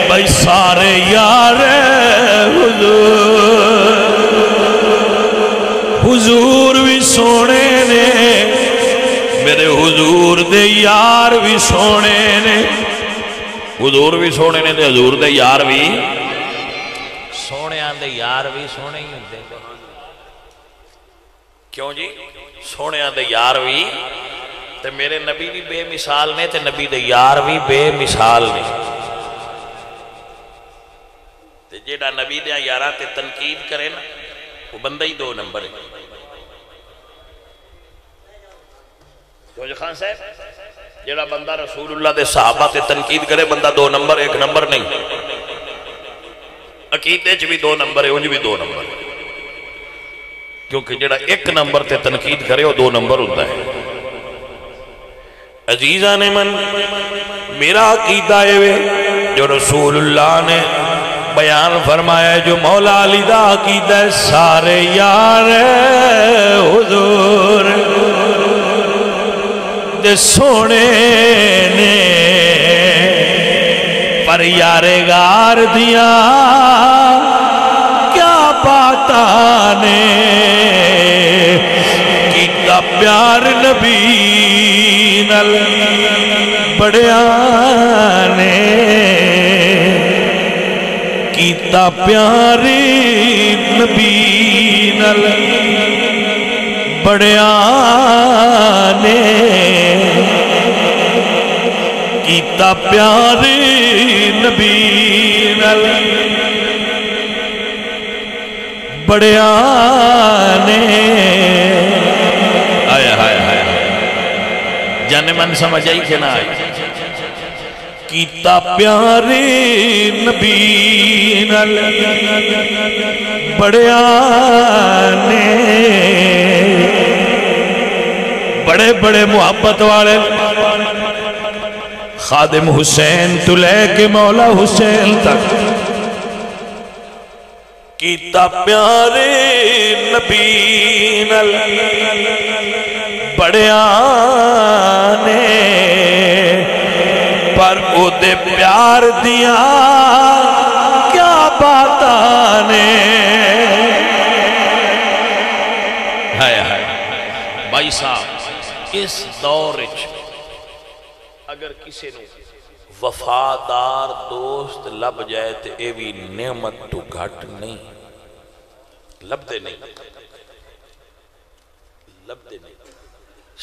بھائی سارے یار حضور بھی سونے نے میرے حضور دے یار بھی سونے نے حضور بھی سونے نے حضور دے یار بھی سونے آندے یار بھی سونے ہی ہوندے کیوں جی سونے آندے یار بھی تے میرے نبی بھی بے مثال نے تے نبی دے یار بھی بے مثال نے تے جیڑا نبی دے یاراں تے تنقید کرے نا وہ بندہ ہی دو نمبر ہے جو خان صاحب جیڑا بندہ رسول اللہ دے صحابہ تے تنقید کرے بندہ دو نمبر ایک نمبر نہیں عقیدے چ بھی دو نمبر ہے انج بھی دو نمبر کیونکہ جیڑا ایک نمبر تے تنقید کرے وہ دو نمبر ہوتا ہے عزیزان من میرا عقیدہ ہے جو رسول اللہ نے بیان فرمایا ہے جو مولا علی دا عقیدہ ہے سارے یار حضور دے سونے نے پر یار غار دیا کیا باتانے کیتا پیار نبی نل بڑیانے کیتا پیار نبی نل بڑیانے کیتا پیار نبی نل بڑیانے آیا جانے من سمجھ آئی کہ نہ آئی کیتا پیارے نبی نال بڑیا نے بڑے بڑے محبت والے خادم حسین تو لے کے مولا حسین تک کیتا پیارے نبی نال بڑیا نے پر او دے پیار دیا کیا باتانے بھائی صاحب اس دور اگر کسی نے وفادار دوست لب جائے تو اے بھی نعمت تو گھٹ نہیں لب دے نہیں لب دے نہیں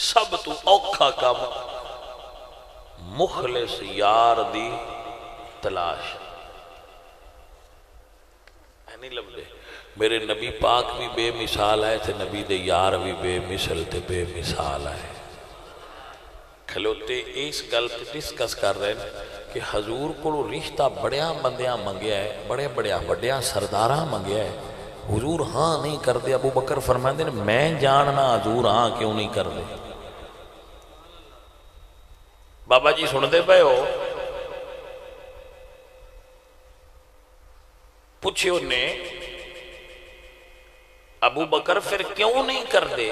سب تو اوکھا کام مخلص یار دی تلاش نہیں لب دے میرے نبی پاک بھی بے مثال ہے تھے نبی دے یار بھی بے مثل تھے بے مثال ہے کھلوتے اس گل پہ ڈسکس کر رہے ہیں کہ حضور کو رشتہ بڑیاں بندیاں منگیا ہے بڑے بڑیاں سرداراں منگیا ہے حضور ہاں نہیں کر دے ابو بکر فرمائے دے میں جاننا حضور ہاں کیوں نہیں کر دے بابا جی سن دے پہ ہو پوچھے انہیں ابو بکر پھر کیوں نہیں کر دے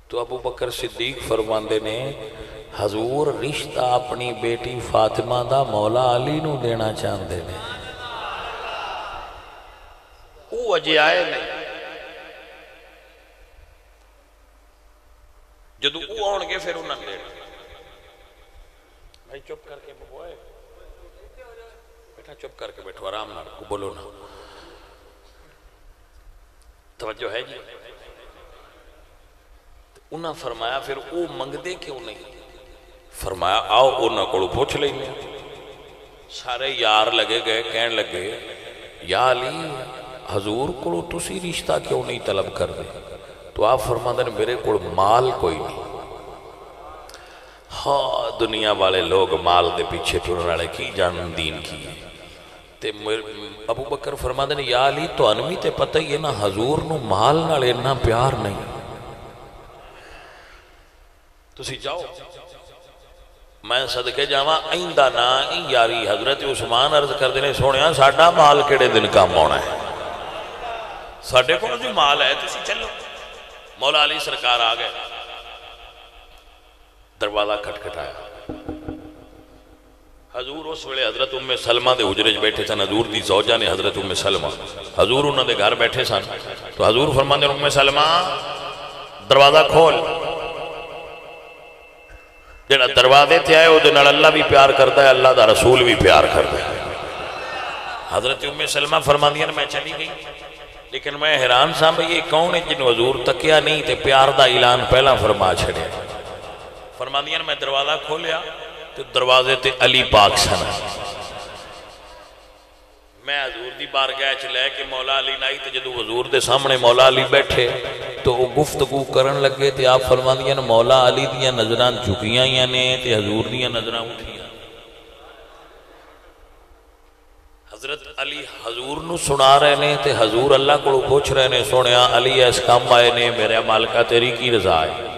تو ابو بکر صدیق فرماندے نے حضور رشتہ اپنی بیٹی فاطمہ دا مولا علی نو دینا چاہندے نے وہ اجے آئے نہیں جدو وہ آن گے پھر انہوں نے دینا بھائی چپ کر کے ببوئے بیٹھا چپ کر کے بیٹھو آرام نہ کو بولو نا توجہ ہے جی انہاں فرمایا پھر او منگ دے کیوں نہیں فرمایا آؤ انہاں کو پوچھ لیں گے سارے یار لگے گئے کہن لگے یا علی حضور کو تسی رشتہ کیوں نہیں طلب کر دے تو آپ فرماندے نے میرے کو مال کوئی نہیں ہاں دنیا والے لوگ مال دے پیچھے ٹرن والے کی جان دین کی تے ابو بکر فرماندے نے یا علی تو انوی تے پتہ ہی ہے نا حضور نو مال نال اتنا پیار نہیں تسی جاؤ میں صدقے جاواں آئندہ نا یاری حضرت عثمان عرض کر دینے سونیا ساڈا مال کیڑے دن کام ہونا ہے ساڈے کو جو مال ہے تسی چلو مولا علی سرکار آ گئے دروازہ کھٹکھٹایا حضور اس ویلے حضرت ام سلمہ دے حجرے بیٹھے سن حضور دی زوجہ نے حضرت ام سلمہ حضور انہوں دے گھر بیٹھے سن تو حضور فرماندے ام سلمہ دروازہ کھول جڑا دروازے تے آئے وہ دنال اللہ بھی پیار کرتا ہے اللہ دا رسول بھی پیار کرتا ہے حضرت ام سلمہ فرماندیاں میں چلی گئی لیکن میں حیران سا بھئی یہ کون ہے جن حضور تکیا نہیں تے پیار دا اعلان پہلا فرما چھڑے فرماندیاں میں دروازہ کھولیا تو دروازے تے علی پاک سنا میں حضور دی بارگاہ چ لے کے مولا علی نائی تے جدو حضور دے سامنے مولا علی بیٹھے تو وہ گفتگو کرن لگے تے آپ فرماندیاں مولا علی دیاں نظران جھکیاں یا نے تے حضور دیاں نظران اٹھیاں حضرت علی حضور نو سنا رہے نے تے حضور اللہ کو پوچھ رہے نے سونیا علی اس کام آئے نے میرے مالکہ تیری کی رضا ہے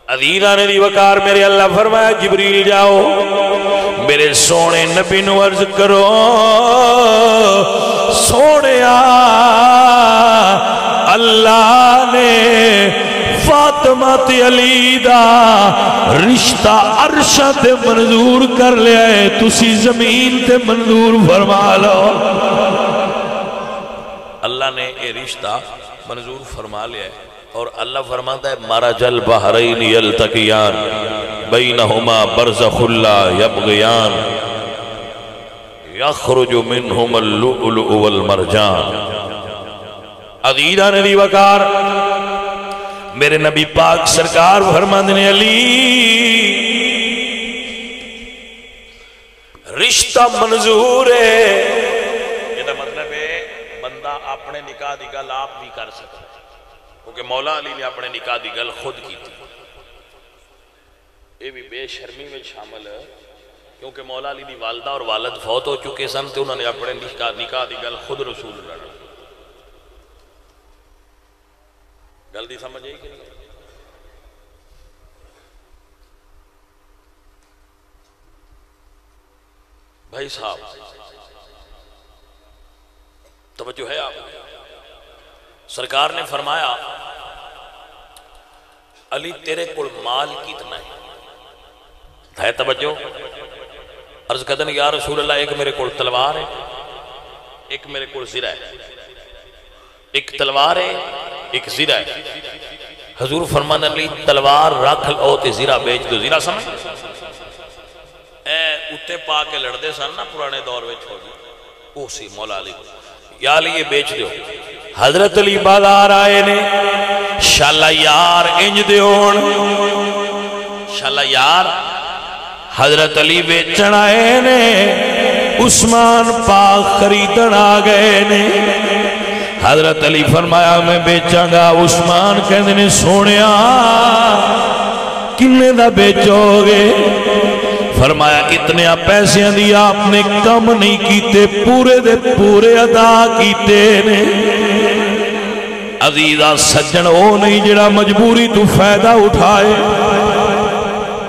عزیز آنے دی وقار میرے اللہ فرمایا جبریل جاؤ میرے سونے نبی نو عرض کرو سونیا اللہ نے فاطمہ تے علی دا رشتہ عرشہ تے منظور کر لیا ہے تسی زمین تے منظور فرما لو اللہ نے یہ رشتہ منظور فرما لیا ہے اور اللہ فرماتا ہے مرج البحرین یلتقیان بینہما برزخ لا یبغیان یخرج منہم اللؤلؤ والمرجان عزیزان علی وقار میرے نبی پاک سرکار فرماندے نے علی رشتہ منظور ہے یہ مطلب ہے بندہ اپنے نکاح دی گل آپ بھی کر سکتا کیونکہ مولا علی نے اپنے نکاح دی گل خود کی تھی یہ بھی بے شرمی میں شامل ہے، کیونکہ مولا علی دی والدہ اور والد فوت ہو چکے سن تو انہوں نے اپنے نکاح دی گل خود رسول اللہ نے گل دی سمجھ آئی کہ نہیں؟ بھائی صاحب توجہ ہے آپ، سرکار نے فرمایا علی تیرے کل مال کتنا ہے توجہ؟ عرض کردن یا رسول اللہ ایک میرے کل تلوار ہے، ایک میرے کل زرہ ہے، ایک تلوار ہے ایک زرہ ہے۔ حضور فرمان علی تلوار رکھ لو تے زرہ بیچ دو۔ زرہ سمجھ اے اتے پا کے لڑتے سن نا پرانے دور میں چھوڑ دی او سی مولا علی یا علی یہ بیچ دیو۔ حضرت علی بازار آئے نے شالا یار انج دیون، شالا یار حضرت علی بیچن آئے نے، عثمان پاک خریدن آ گئے نے۔ حضرت علی فرمایا میں بیچاں گا، عثمان کہندے نے سونیا کنے دا بیچو گے؟ فرمایا اتنے پیسے دی آپ نے کم نہیں کیتے، پورے دے پورے ادا کیتے نے۔ عزیزہ سجن او نہیں جڑا مجبوری تو فائدہ اٹھائے۔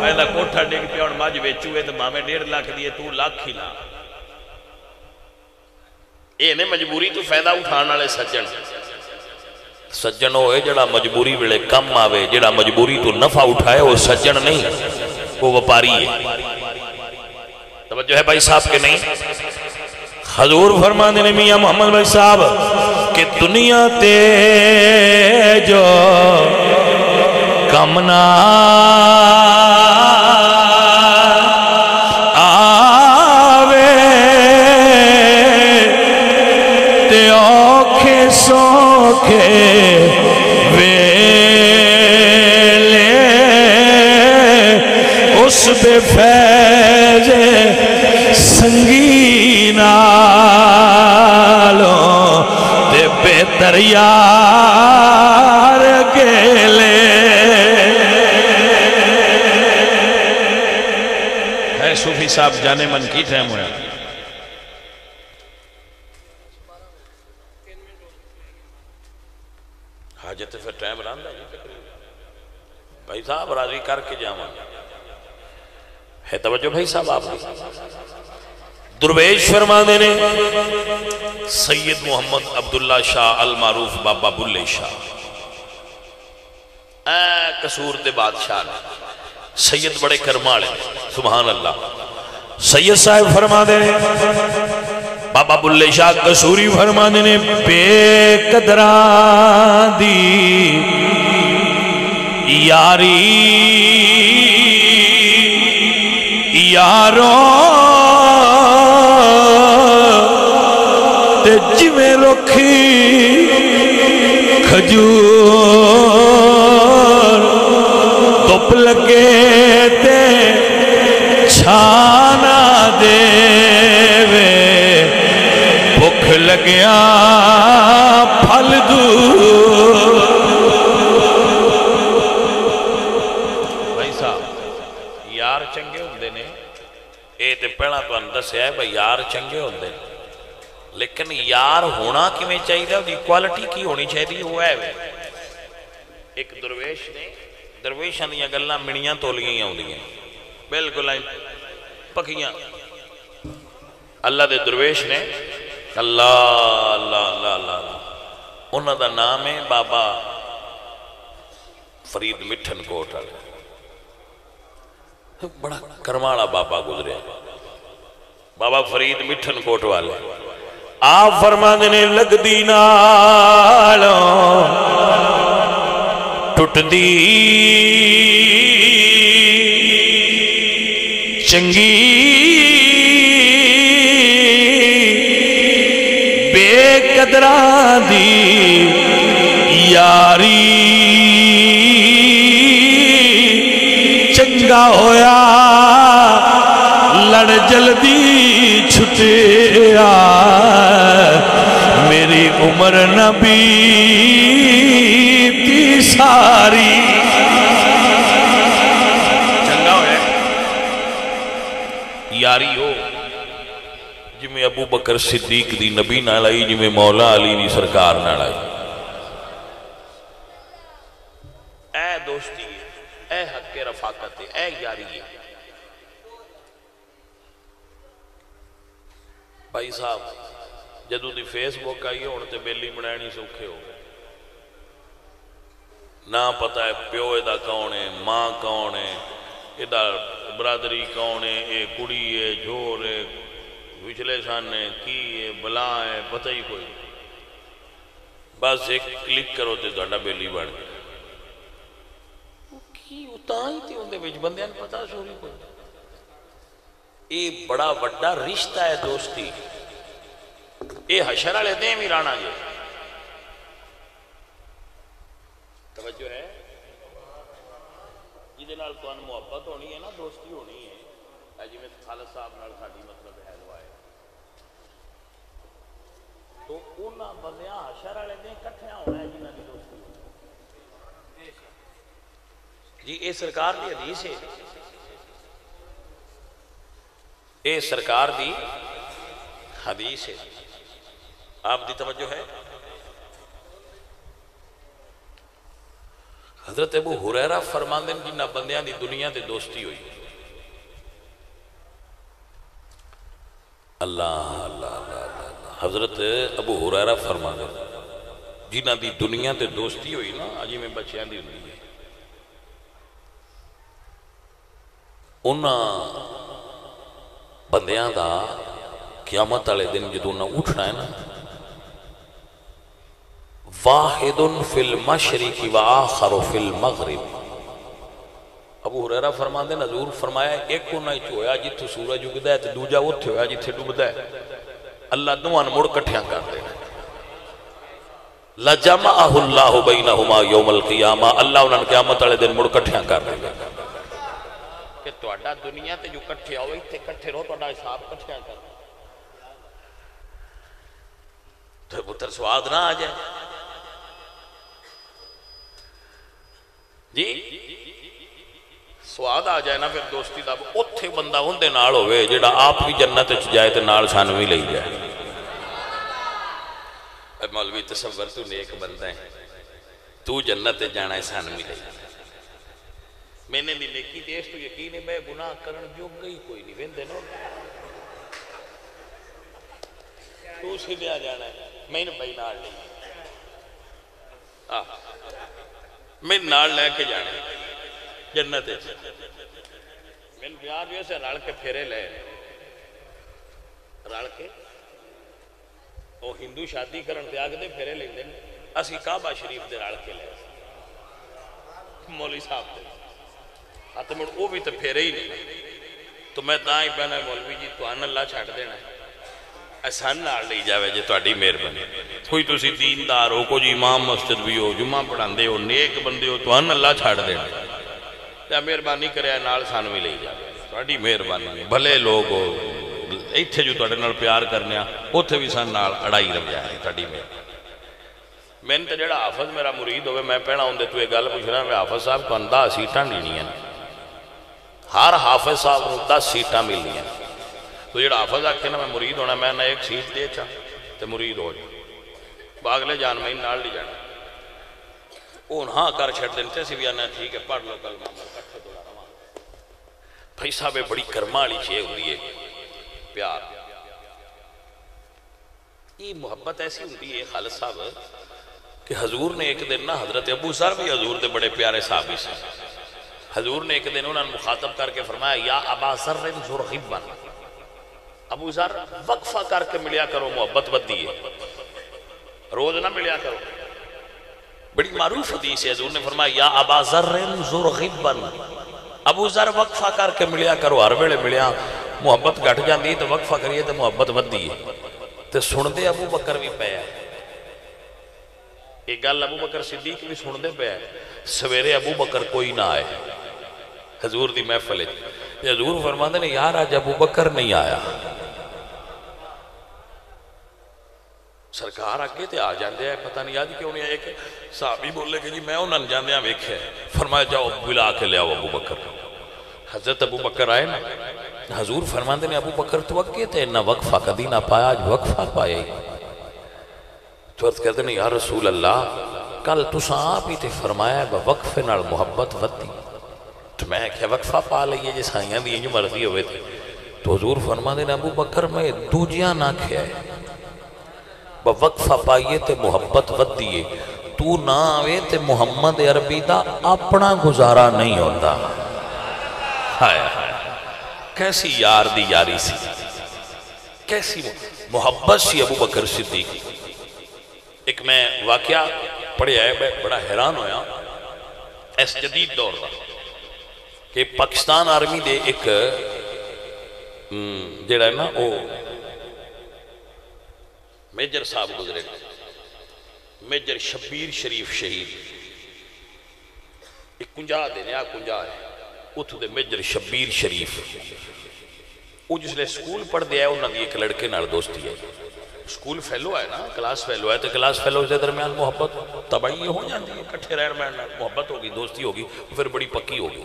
پہلا کوٹھا ڈگ پہ اور ماج بیچوئے تو ماں میں 1.5 لاکھ دیئے تو لاکھ ہی لا، اے نے مجبوری تو فائدہ اٹھانا لے سجن۔ سجن ہوئے جڑا مجبوری ویلے کم آوے، جڑا مجبوری تو نفع اٹھائے وہ سجن نہیں، وہ وپاری ہے۔ توجہ ہے بھائی صاحب کے نہیں؟ حضور فرمانے نے میاں محمد بھائی صاحب کہ دنیا تے جو کم نہ آوے تے اوکھے سوکھے ویلے اس بے فیض سنگی نالوں تے بہتر یار اکیلے۔ ہے صوفی صاحب جانے من کی ٹائم ہویا؟ حاجت پھر ٹائم راندہ بھائی صاحب راضی کر کے جاواں ہے توجہ بھائی صاحب آپ درویش فرمانے نے سید محمد عبداللہ شاہ المعروف بابا بلے شاہ اے قصور دے بادشاہ سید بڑے کرمالے سبحان اللہ سید صاحب فرمانے نے بابا بلے شاہ قصوری فرمانے نے بے قدران دی یاری یاروں تے جویں رکھی کھجور دھپ لگے تے چھانا دے وے بھوک لگیا پھل دور۔ بھائی صاحب یار چنگے ہوندے نے اے تے پہلا تو اندس ہے بھائی یار چنگے ہوندے نے لیکن یار ہونا کیویں چاہیے دی کوالٹی کی ہونی چاہیے وہ ہے ایک درویش نے درویشاں دیاں گلاں منیاں تولیاں ہوندیاں بالکل پکیاں اللہ دے درویش نے اللہ اللہ اللہ اللہ انہاں دا نام ہے بابا فرید مٹھن کوٹ والے بڑا کرمالا بابا گزرے بابا فرید مٹھن کوٹ والے آپ فرمانے نے لگ دی نالوں ٹوٹ دی چنگی بے قدران دی یاری چنگا ہویا لڑ جلدی چھٹیا میری عمر نبی تی ساری چنگا ہویا یاری ہو جویں ابو بکر صدیق دی نبی نال آئی، جویں مولا علی دی سرکار نال آئی۔ اے دوستی ہے، اے حق رفاقت ہے، اے یاری ہے۔ بھائی صاحب جدوں دی فیس بک آئی ہون تے بیلی بنانی سوکھے ہو گئے، نہ پتہ ہے پیو دا کون ہے، ماں کون ہے، ادا برادری کون ہے، اے کڑی ہے، جھور ہے، پچھلے سان ہے، کی ہے، بلا ہے، پتہ ہی کوئی۔ بس ایک کلک کرو تے تہاڈا بیلی بن گیا۔ کی اتاں ہی تے اندے وچ بندیاں نوں پتہ سوری کوئی۔ یہ بڑا وڈا رشتہ ہے دوستی، یہ حشر والے دیں بھی رانا جی۔ توجہ ہے جی نال تانوں محبت ہونی ہے نا، دوستی ہونی ہے، جی میں خالد صاحب نال ساڈی مطلب ہے دعائے تو انہاں بندیاں حشر والے دیں اکٹھے ہونا ہے جنہاں دی دوستی ہونی جی۔ اے سرکار دی حدیث ہے، اے سرکار دی حدیث ہے، آپ دی توجہ ہے۔ حضرت ابو ہریرہ فرماندے ہیں جنہ بندیاں دی دنیا تے دوستی ہوئی، اللہ اللہ اللہ اللہ، حضرت ابو ہریرہ فرماندے ہیں جنہ دی دنیا تے دوستی ہوئی نا، اجی میں بچیاں دی ہوئی ہے، انہاں بندیاں دا قیامت والے دن جدوں نہ اٹھنا ہے نا، واحد فی المشرق وآخر فی المغرب۔ ابو ہریرہ فرماندے ہیں حضور فرمایا ایک انہاں وچ ہویا جتھے سورج اگدا ہے تے دوجا اوتھے ہویا جتھے ڈوبدا ہے، اللہ دوواں نوں مڑ کٹھیاں کر دینا۔ لجمعہ اللہ بینہما یوم القیامہ، اللہ انہاں نوں قیامت والے دن مڑ کٹھیاں کر دے گا کہ تہاڈا دنیا تے جو کٹھے آؤ ایتھے کٹھے رہو، تہاڈا حساب کٹھیاں کر تو پتر سواد نہ آ جائے جی، سواد آ جائے نا پھر دوستی دا، اتھے بندہ اندے نال ہوئے جڑا آپ بھی جنت وچ جائے تے نال سانوں بھی لئی جائے۔ اے مولوی تصور تو نیک بندہ ہے، تو جنت جانا ہے سانوں بھی لئی جائے۔ میں نے نیکی تے اس تو یقین ہے میں گناہ کرن جو گئی کوئی نہیں، ویندے نو تو سیدھے آ جانا ہے، میں نے بھائی نال لئی میں نال لے کے جانا ہے جنت ہے۔ میں نے بیار بھی اسے رل کے پھیرے لے، رل کے وہ ہندو شادی کرن تے آگ دے پھیرے لیں دے، اسی کعبہ شریف دے رل کے لے مولی صاحب دے ہاتھ مڑ وہ بھی تو پھیرے ہی نہیں، تو میں تاں ہی پہنا مولوی جی تہاں اللہ چھڈ دینا ہے، احسان نال لئی جاوے جے تہاڈی مہربانی، کوئی تسی دیندار ہو، کوئی امام مسجد بھی ہو، جمعہ پڑھاندے ہو، نیک بندے ہو، تہاں اللہ چھڈ دینا تے مہربانی کریا نال سانوں بھی لئی جاوے، تہاڈی مہربانی، بھلے لوگ ہو ایتھے جو تہاڈے نال پیار کرنے اوتھے بھی سان نال اڑائی رکھیا ہے، تہاڈی مہربانی۔ میں تے جڑا حافظ میرا مرید ہوئے میں پہنا ہوندے تو یہ گل پوچھنا میں حافظ صاحب تہاں 10 سیٹاں دینیاں، ہر حافظ صاحب کو 10 سیٹاں ملنیاں، تو جڑا حافظ آکھے نا میں مرید ہونا میں نہ ایک سیٹ دے چاہ تے مرید ہو جائے، باغلے جان میں نال نہیں جانا، وہ ہاں کر چھڑ دیتے سی بھی آنا ٹھیک ہے پڑھ لو کلمہ میں کٹھے دوڑا رہا بھائی صاحب بڑی کرما والی چیز ہوتی ہے پیار، یہ محبت ایسی ہوتی ہے خالد صاحب کہ حضور نے ایک دن نا حضرت ابو ذر بھی حضور دے بڑے پیارے صحابی سے، حضور نے ایک دن انہوں نے مخاطب کر کے فرمایا یا ابا ذر زرغبا، ابو ذر وقفہ کر کے ملیا کرو، محبت بدی ہے، روز نہ ملیا کرو، بڑی معروف حدیث ہے، حضور نے فرمایا یا ابا ذر زرغبا، ابو ذر وقفہ کر کے ملیا کرو، ہر ویلے ملیا محبت گھٹ جاندی تو وقفہ کریے تو محبت بدی ہے، تو سن دے ابو بکر بھی پیا، ایک گل ابو بکر صدیق بھی سن دے پیا، سویرے ابو بکر کوئی نہ آئے حضور دی محفل ہے، حضور فرماندے نے یار آج ابو بکر نہیں آیا، سرکار آگے تے آ جاندے ہیں پتہ نہیں آج کیوں نہیں آئے، کہ صحابی بولے کہ جی میں انہوں نے جاندے ہیں ویکھے، فرمایا جاؤ بلا کے لے آؤ ابو بکر، حضرت ابو بکر آئے نا، حضور فرماندے نے ابو بکر تو اگے تے نہ وقفہ کدی نہ پایا، آج وقفہ پایا ہی۔ تو عرض کہتے ہیں یا رسول اللہ کل تساں آپ ہی تے فرمایا ہے وقفے نال محبت ودی، تو میں کیا وقفہ پا لئیے جی سائیاں دی جو مرضی ہوئے تھے۔ تو حضور فرماندے نے ابو بکر میں دوجیاں نہ کھیا ہے، وقفہ پائیے تے محبت ودیے، تو نہ آوے تے محمد عربی دا اپنا گزارا نہیں ہوتا۔ ہائے ہائے کیسی یار دی یاری سی، کیسی محبت سی ابو بکر صدیق۔ ایک میں واقعہ پڑھیا ہے، میں بڑا حیران ہویا اس جدید دور دا کہ پاکستان آرمی دے ایک جڑا ہے نا وہ میجر صاحب گزرے، میجر شبیر شریف شہید، ایک کنجا دے نیا کنجا ہے اتھو دے میجر شبیر شریف، وہ جس لئے سکول پڑھ دیا ہے انہوں نے ایک لڑکے نال دوستی ہے، سکول فیلو ہے نا، کلاس فیلو ہے، تو کلاس فیلو سے درمیان محبت تباہی ہو جاندی ہے، کٹھے رہن میں محبت ہوگی، دوستی ہوگی، پھر بڑی پکی ہوگی۔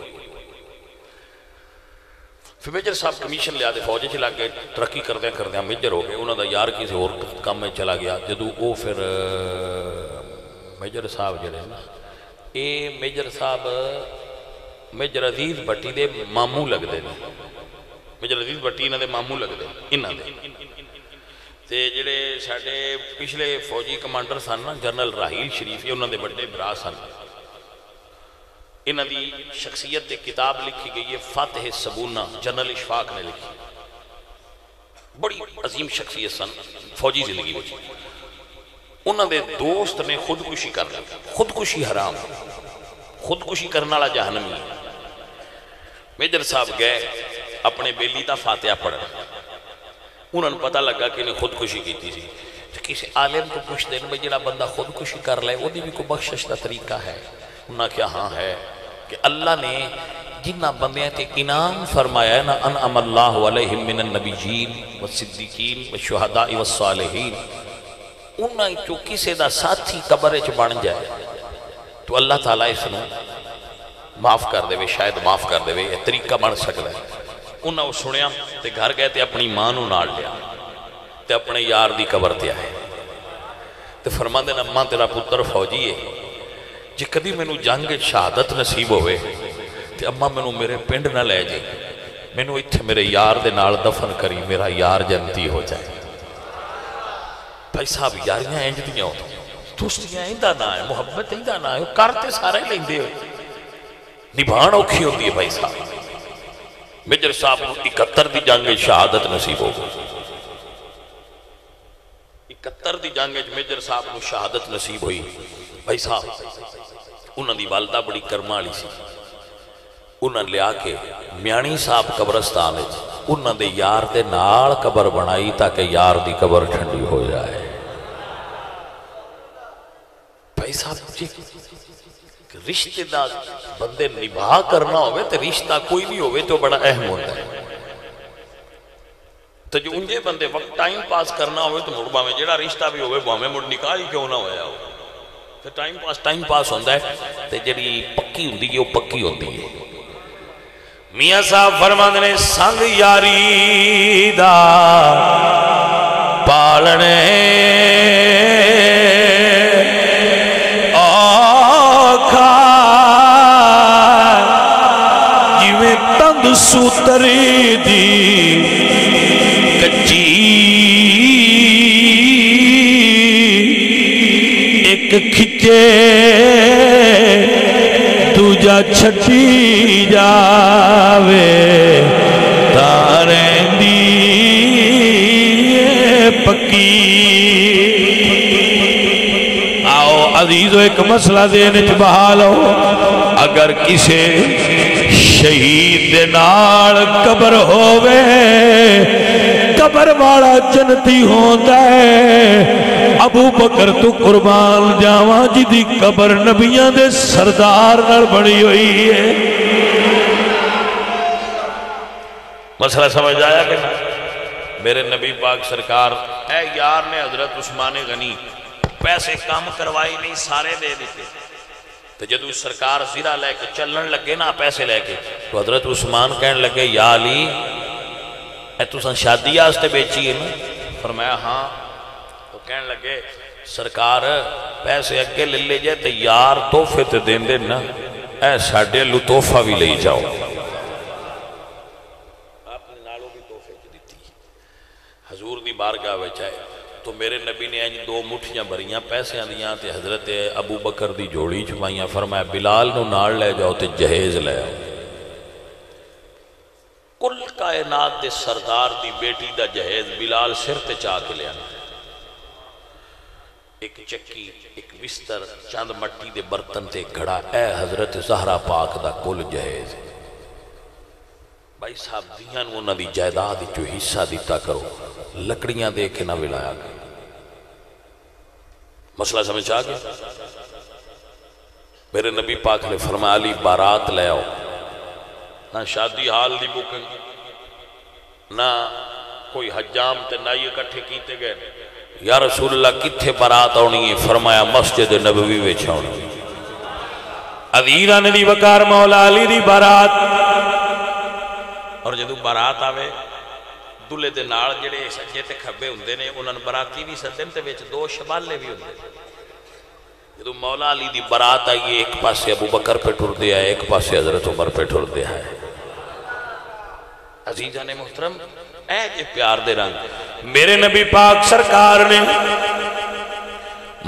پھر میجر صاحب کمیشن لیا دے فوجی چلا گئے، ترقی کردیں میجر ہو گئے، انہوں نے یار کسی اور کام میں چلا گیا، جدو وہ پھر میجر صاحب جڑے ہیں نا، اے میجر صاحب میجر عزیز بٹی دے ماموں لگ دے میجر عزیز بٹی انہوں دے ماموں لگ دے انہوں دے تے جڑے ساڑھے پچھلے فوجی کمانڈر سن نا جنرل راحیل شریف انہوں دے بڑے برا سن، انہوں دی شخصیت دے کتاب لکھی گئی ہے فاتح سبونہ، جنرل اشفاق نے لکھی، بڑی عظیم شخصیت سن فوجی زندگی میں۔ انہوں دے دوست نے خودکشی کر لی، خودکشی حرام، خودکشی کرنا لا جہنمی ہے۔ میجر صاحب گئے اپنے بیلی دا فاتحہ پڑھا، انہوں نے پتہ لگا کہ انہیں خودکشی کی تھی، کسی عالم کو پوچھ دیں بھئی جڑا بندہ خودکشی کر لے وہ بھی کوئی بخشش دا طریقہ ہے؟ انہوں نے کیا ہاں ہے کہ اللہ نے جنہ بندیاں تے انعام فرمایا ہے نا انعم اللہ علیہم من النبیین والصدیقین والشہداء والصالحین، انہاں چو کسے دا ساتھی قبر چ بن جائے تو اللہ تعالیٰ اس نے معاف کر دے، شاید معاف کر دے، یہ طریقہ بن سکتا ہے۔ انہاں وہ سنیا تے گھر گئے تے اپنی ماں نو نال لیا تے اپنے یار دی قبر تے آئے تے فرماندے نا ماں تیرا پتر فوجی ہے، جی کدی میں نو جنگ شہادت نصیب ہوئے تے اماں میں نو میرے پنڈ نہ لے جائے، میں نو اتھے میرے یار دے نال دفن کری، میرا یار جنتی ہو جائے۔ بھائی صاحب یاریاں اینج دیاں ہوتا، دوستیاں ایندہ نہ ہے، محبت ایندہ نہ ہے، کرتے سارے لیندے ہوئے، نبھان اوکھی ہوتی ہے بھائی صاحب۔ میجر صاحب 71 دی جنگ شہادت نصیب ہو گئی، 71 دی جنگ میجر صاحب کو شہادت نصیب ہوئی۔ بھائی صاحب انہوں دی والدہ بڑی کرما لی سی، انہوں لیا کے میانی صاحب قبرستان ہے، انہوں دے یار دے نال قبر بنائی تاکہ یار دی قبر ٹھنڈی ہو جائے۔ بھائی صاحب جی رشتہ دا بندے نبھا کرنا ہوئے تو رشتہ کوئی بھی ہوئے تو بڑا اہم ہوتا ہے، تو جو انجے بندے وقت ٹائم پاس کرنا ہوئے تو مڑبا میں جڑا رشتہ بھی ہوئے وہ ہمیں مڑ نکاح ہی کیوں نہ ہویا ہو، تو ٹائم پاس ہوندہ ہے، تو جڑی پکی ہوندی ہے وہ پکی ہوندی ہے۔ میاں صاحب فرماندے نے سنگ یاری دا پالنے سوتری دی کچی ایک کھچے دوجا چھٹی جاوے تاریں دی پکی۔ آؤ عزیزو ایک مسئلہ دین چ بحال ہو، اگر کسے شہید دے نال قبر ہووے قبر والا جنتی ہوندہ ہے، ابو بکر تو قربان جاواں جدی قبر نبیاں دے سردار نال بڑی ہوئی ہے۔ مسئلہ سمجھ آیا کہ میرے نبی پاک سرکار اے یار نے حضرت عثمان غنی پیسے کام کروائی نہیں سارے دے دیتے، تو جدو سرکار زیرہ لے کے چلن لگے نا پیسے لے کے تو حضرت عثمان کہنے لگے یا علی اے تساں شادی آستے بیچی ہے نا؟ فرمایا ہاں۔ وہ کہنے لگے سرکار پیسے اگے لے لے جائے تے یار تحفے تے دین دے نا، اے ساڑھے لو تحفہ بھی لے جاؤ۔ آپ نے نالوں بھی تحفے کی دیتی حضور دی بارگاہ بچائے تو میرے نبی نے آج 2 مٹھیاں بھریاں پیسے دیاں تے حضرت ابو بکر دی جوڑی چھپائیاں، فرمایا بلال نو نال لے جاؤ تے جہیز لے آؤ۔ کل کائنات دے سردار دی بیٹی دا جہیز بلال سر تے چاہ کے لے آنا، ایک چکی، ایک بستر، چاند مٹی دے برتن تے گھڑا، اے حضرت زہرا پاک دا کل جہیز۔ بھائی صاحب دیاں نو انہاں دی جائیداد جو حصہ دیتا کرو، لکڑیاں دے کے نہ ولایا کرو۔ مسئلہ سمجھ آ گیا؟ میرے نبی پاک نے فرمایا علی بارات لے آؤ، نہ شادی حال دی بکنگ، نہ کوئی حجام تے نہ یہ کٹھے کیتے گئے۔ یا رسول اللہ کتھے بارات آنی ہے؟ فرمایا مسجد نبوی وچ آنی ہے۔ عزیزان دی وقار مولا علی دی بارات، اور جدو بارات آوے دلے دے نال جڑے سجے تے کھبے ہوندے نے انہاں براتی بھی سدن تے وچ 2 شبالے بھی ہوندے۔ جدو مولا علی دی بارات آئی ایک پاسے ابو بکر پہ ٹر دیا ہے، ایک پاسے حضرت عمر پہ ٹر دیا ہے۔ عزیزان محترم اے جے پیار دے رنگ میرے نبی پاک سرکار نے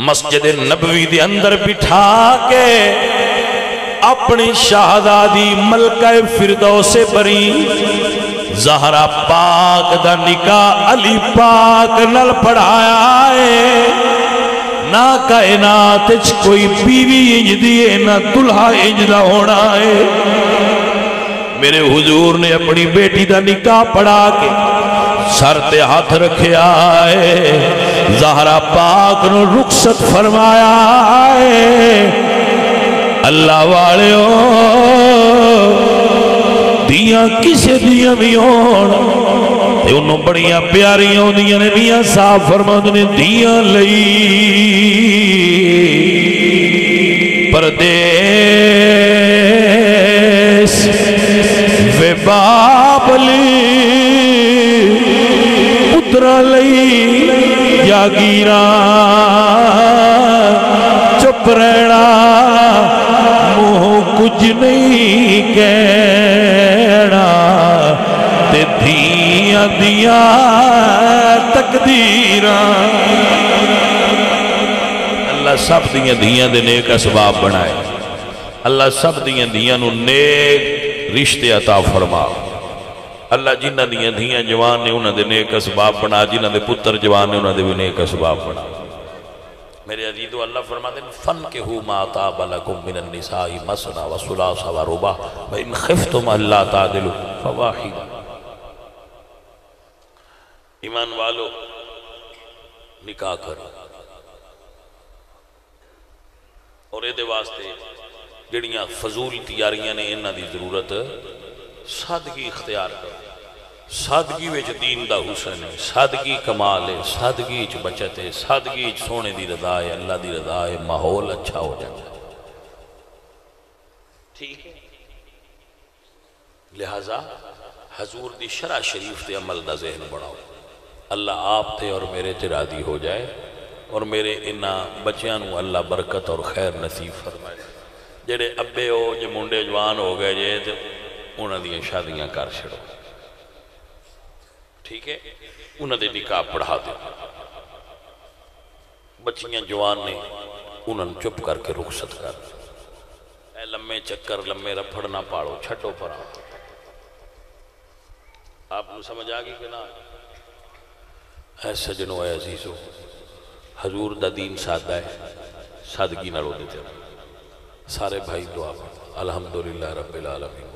مسجد نبوی دے اندر بٹھا کے اپنی شہزادی ملکہ فردوس بری زہرا پاک دا نکاح علی پاک نل پڑھایا ہے۔ نہ کائنات کوئی بیوی انج دیئے نہ دلہا انج دا ہونا ہے۔ میرے حضور نے اپنی بیٹی دا نکاح پڑھا کے سر تے ہاتھ رکھے آئے، زہرا پاک نو رخصت فرمایا ہے۔ اللہ والے دیاں کسے دیاں بھی ہون تے انہوں بڑیاں پیاریاں ہوندیاں نے، میاں صاحب فرماتے نے دیاں لئی پردیس وے بابلی پترا لئی یا گیران چپ رہنا منہ کچھ نہیں کہنا تے دھیاں دیاں تقدیران۔ اللہ سب دیاں دیاں دے نیک اسباب بنائے، اللہ سب دیاں دیاں نو نیک رشتے عطا فرما۔ اللہ جنہ دیاں دیاں جوان نے انہاں دے نیک اسباب بنا، جنہ دے پتر جوان نے انہاں دے بھی نیک اسباب بنا۔ میرے عزیزو اللہ فرماتے ہیں فَانْكِحُوا مَا طَابَ لَكُم مِّنَ النِّسَاءِ مَثْنَىٰ وَثُلَاثَ وَرُبَاعَ وَإِنْ خِفْتُمْ أَلَّا تَعْدِلُوا فَوَاحِدَةً۔ ایمان والو نکاح کرو، اور اے دے واسطے جڑیاں فضول تیاریاں نے انہاں دی ضرورت سادگی اختیار کرو۔ سادگی وچ دین دا حسن ہے، سادگی کمال ہے، سادگی وچ بچت ہے، سادگی وچ سونے دی رضا ہے، اللہ دی رضا ہے، ماحول اچھا ہو جاتا ہے۔ ٹھیک ہے، لہذا حضور دی شرع شریف تے عمل دا ذہن بڑھاؤ۔ اللہ آپ تے اور میرے تے راضی ہو جائے، اور میرے انہاں بچیاں نو اللہ برکت اور خیر نصیب فرمائے۔ جڑے ابے ہو جو منڈے جوان ہو گئے جے تے انہاں دی شادیاں کر چھڑو، ٹھیک ہے، انہاں دے نکاح پڑھا دے۔ بچیاں جوان نے انہاں چپ کر کے رخصت کر، اے لمے چکر لمے رپھڑ نہ پاڑو، چھٹو پڑا۔ آپ کو سمجھ آگی کہ نہ؟ اے سجنو اے عزیزو، حضور دا دین سادہ ہے، سادگی نہ رو دیتے۔ سارے بھائی دعا الحمدللہ رب العالمین۔